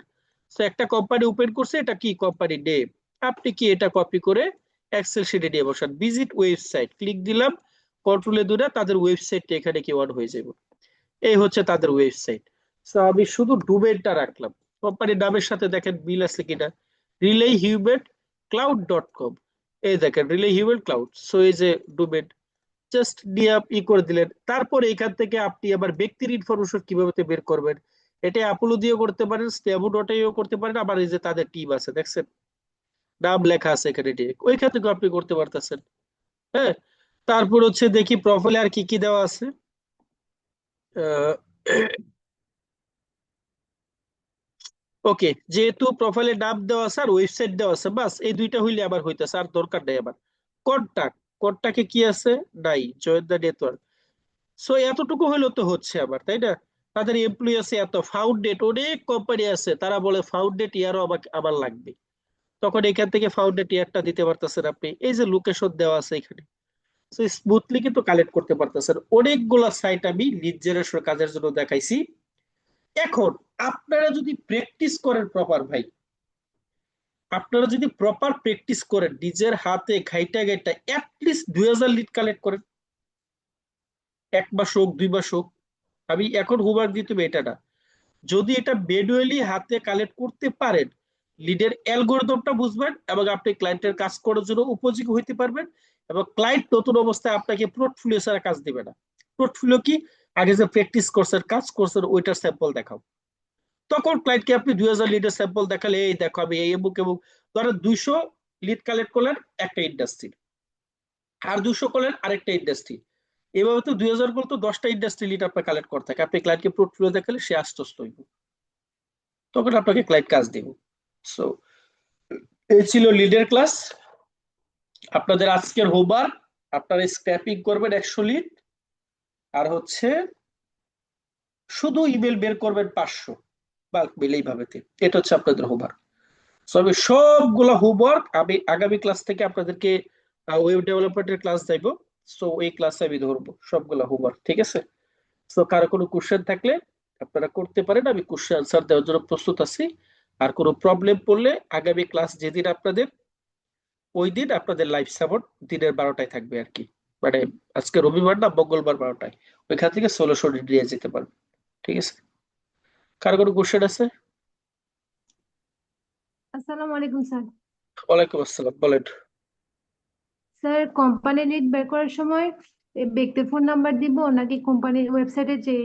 সো একটা কোম্পানি ওপেন করছে, এটা কি কোম্পানি নেম। আপনি কি এটা কপি করে এক্সেল শিটে নিয়ে বসান, ভিজিট ওয়েবসাইট ক্লিক দিলাম, কন্ট্রোলে দূরে তাদের ওয়েবসাইটটা এখানে কি অন হয়ে যাবে। এই হচ্ছে তাদের ওয়েবসাইট। সো আমি শুধু ডোমেইনটা রাখলাম, কোম্পানির নামের সাথে দেখেন মিল আছে কিনা, relay human cloud dot com, এই দেখেন রিলে হিউম্যান ক্লাউড। সো এই যে ডোমেইন, জাস্ট দিয়ে ই করে দিলেন। তারপর এখান থেকে আপনি আবার ব্যক্তির ইনফরমেশন কিভাবে বের করবেন, এটা অ্যাপোলো দিয়ে করতে পারেন, স্ট্যাবু ডট ইও করতে পারেন, আবার এই যে তাদের টিম আছে দেখছেন, নাম লেখা আছে এখানে ডিরেক্ট, ওইখান থেকে আপনি করতে পারতেছেন, হ্যাঁ। তারপর হচ্ছে দেখি প্রোফাইলে আর কি কি দেওয়া আছে। আহ, ওকে, যেহেতু প্রোফাইলে নাম দেওয়া আছে আর ওয়েবসাইট দেওয়া আছে, বাস এই দুইটা হইলে আবার হইতেছে, আর দরকার নেই আবার। কন্টাক্ট, কন্টাক্টে কি আছে, নাই, জয়েন দ্য নেটওয়ার্ক। সো এতটুকু হইলেও তো হচ্ছে আবার, তাই না। তাদের এমপ্লয়ি আছে এত, ফাউন্ড ডেট, অনেক কোম্পানি আছে, তারা বলে ফাউন্ড ডেট ইয়ারও আমাকে আবার লাগবে, তখন এখান থেকে ফাউন্ড ডেট ইয়ারটা দিতে পারতেছেন আপনি। এই যে লোকেশন দেওয়া আছে এখানে, সো স্মুথলি কিন্তু কালেক্ট করতে পারতেছেন। অনেকগুলা সাইট আমি লিড জেনারেশন কাজের জন্য দেখাইছি। এখন আপনারা যদি প্র্যাকটিস করেন প্রপার, ভাই, আপনারা যদি প্রপার প্র্যাকটিস করেন, নিজের হাতে ঘাইটা ঘাইটা অ্যাটলিস্ট 2000 লিড কালেক্ট করেন, 1 মাস হোক 2 মাস হোক। আমি এখন হোমওয়ার্ক দিতে হবে এটা না, যদি এটা ম্যানুয়ালি হাতে কালেক্ট করতে পারেন, লিডের অ্যালগোরিদমটা বুঝবেন এবং আপনি ক্লায়েন্টের কাজ করার জন্য উপযোগী হইতে পারবেন। এবং ক্লায়েন্ট নতুন অবস্থায় আপনাকে পোর্টফোলিও ছাড়া কাজ দিবে না। পোর্টফোলিও কি, আগে যে প্র্যাকটিস করছেন, কাজ করছেন, ওইটার স্যাম্পল দেখাও। তখন ক্লায়েন্টকে আপনি 2000 লিডের স্যাম্পল দেখালে, এই দেখো আমি এই এমুক এবং, ধরেন 200 লিড কালেক্ট করলেন একটা ইন্ডাস্ট্রি, আর 200 করলেন আরেকটা ইন্ডাস্ট্রি, এভাবে তো 2000 করলে তো 10টা ইন্ডাস্ট্রি লিড আপনার কালেক্ট করতে থাকে। আপনি ক্লায়েন্টকে পোর্টফোলিও দেখালে সে আশ্বস্ত হইব, তখন আপনাকে ক্লায়েন্ট কাজ দিব। সো এই ছিল লিডের ক্লাস। আপনাদের আজকের হোমওয়ার্ক, আপনারা স্ক্র্যাপিং করবেন 100 লিড, আর হচ্ছে শুধু ইমেল বের করবেন 500, বাল্ক মেল এইভাবে। এটা হচ্ছে আপনাদের হোমওয়ার্ক। সো আমি সবগুলা হোমওয়ার্ক আমি আগামী ক্লাস থেকে আপনাদেরকে ওয়েব ডেভেলপমেন্টের ক্লাস দিব, সো এই ক্লাসে আমি ধরবো সবগুলা হোমওয়ার্ক, ঠিক আছে। সো কারো কোনো কোশ্চেন থাকলে আপনারা করতে পারেন, আমি কোশ্চেন আনসার দেওয়ার জন্য প্রস্তুত আছি। আর কোনো প্রবলেম পড়লে আগামী ক্লাস যেদিন আপনাদের, ওই দিন আপনাদের লাইভ সাপোর্ট দিনের 12টায় থাকবে আর কি। মানে আজকে রবিবার না, মঙ্গলবার 12টায়, ওইখান থেকে সলিউশন নিয়ে যেতে পারবেন, ঠিক আছে। কারো কোনো কোশ্চেন আছে? আসসালামু আলাইকুম স্যার। ওয়ালাইকুম আসসালাম, বলেন। স্যার, কোম্পানি লিড বের করার সময় ব্যক্তির ফোন নাম্বার দিব নাকি কোম্পানির ওয়েবসাইটে যে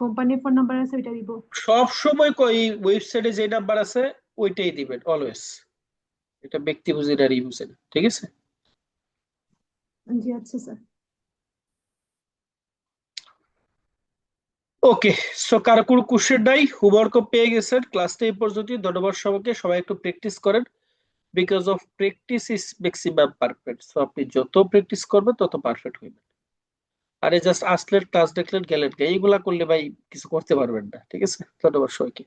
কোম্পানির ফোন নাম্বার আছে ওইটা দিব? সব সময় কই ওয়েবসাইটে যে নাম্বার আছে ওইটাই দিবেন অলওয়েজ। এটা ব্যক্তি বুঝে নারী বুঝে না, ঠিক আছে? জি আচ্ছা স্যার। ওকে, সো কারো কোনো কোশ্চেন নাই? হোমওয়ার্ক পেয়ে গেছেন, ক্লাসটা এই পর্যন্তই। ধন্যবাদ সবাইকে, সবাই একটু প্র্যাকটিস করেন। Because of practice is maximum perfect. So আপনি যত প্র্যাকটিস করবেন তত পারফেক্ট হইবেন। আরে জাস্ট আসলেন, ক্লাস দেখলেন, গেলেন, এইগুলা করলে ভাই কিছু করতে পারবেন না, ঠিক আছে? ধন্যবাদ সবাইকে।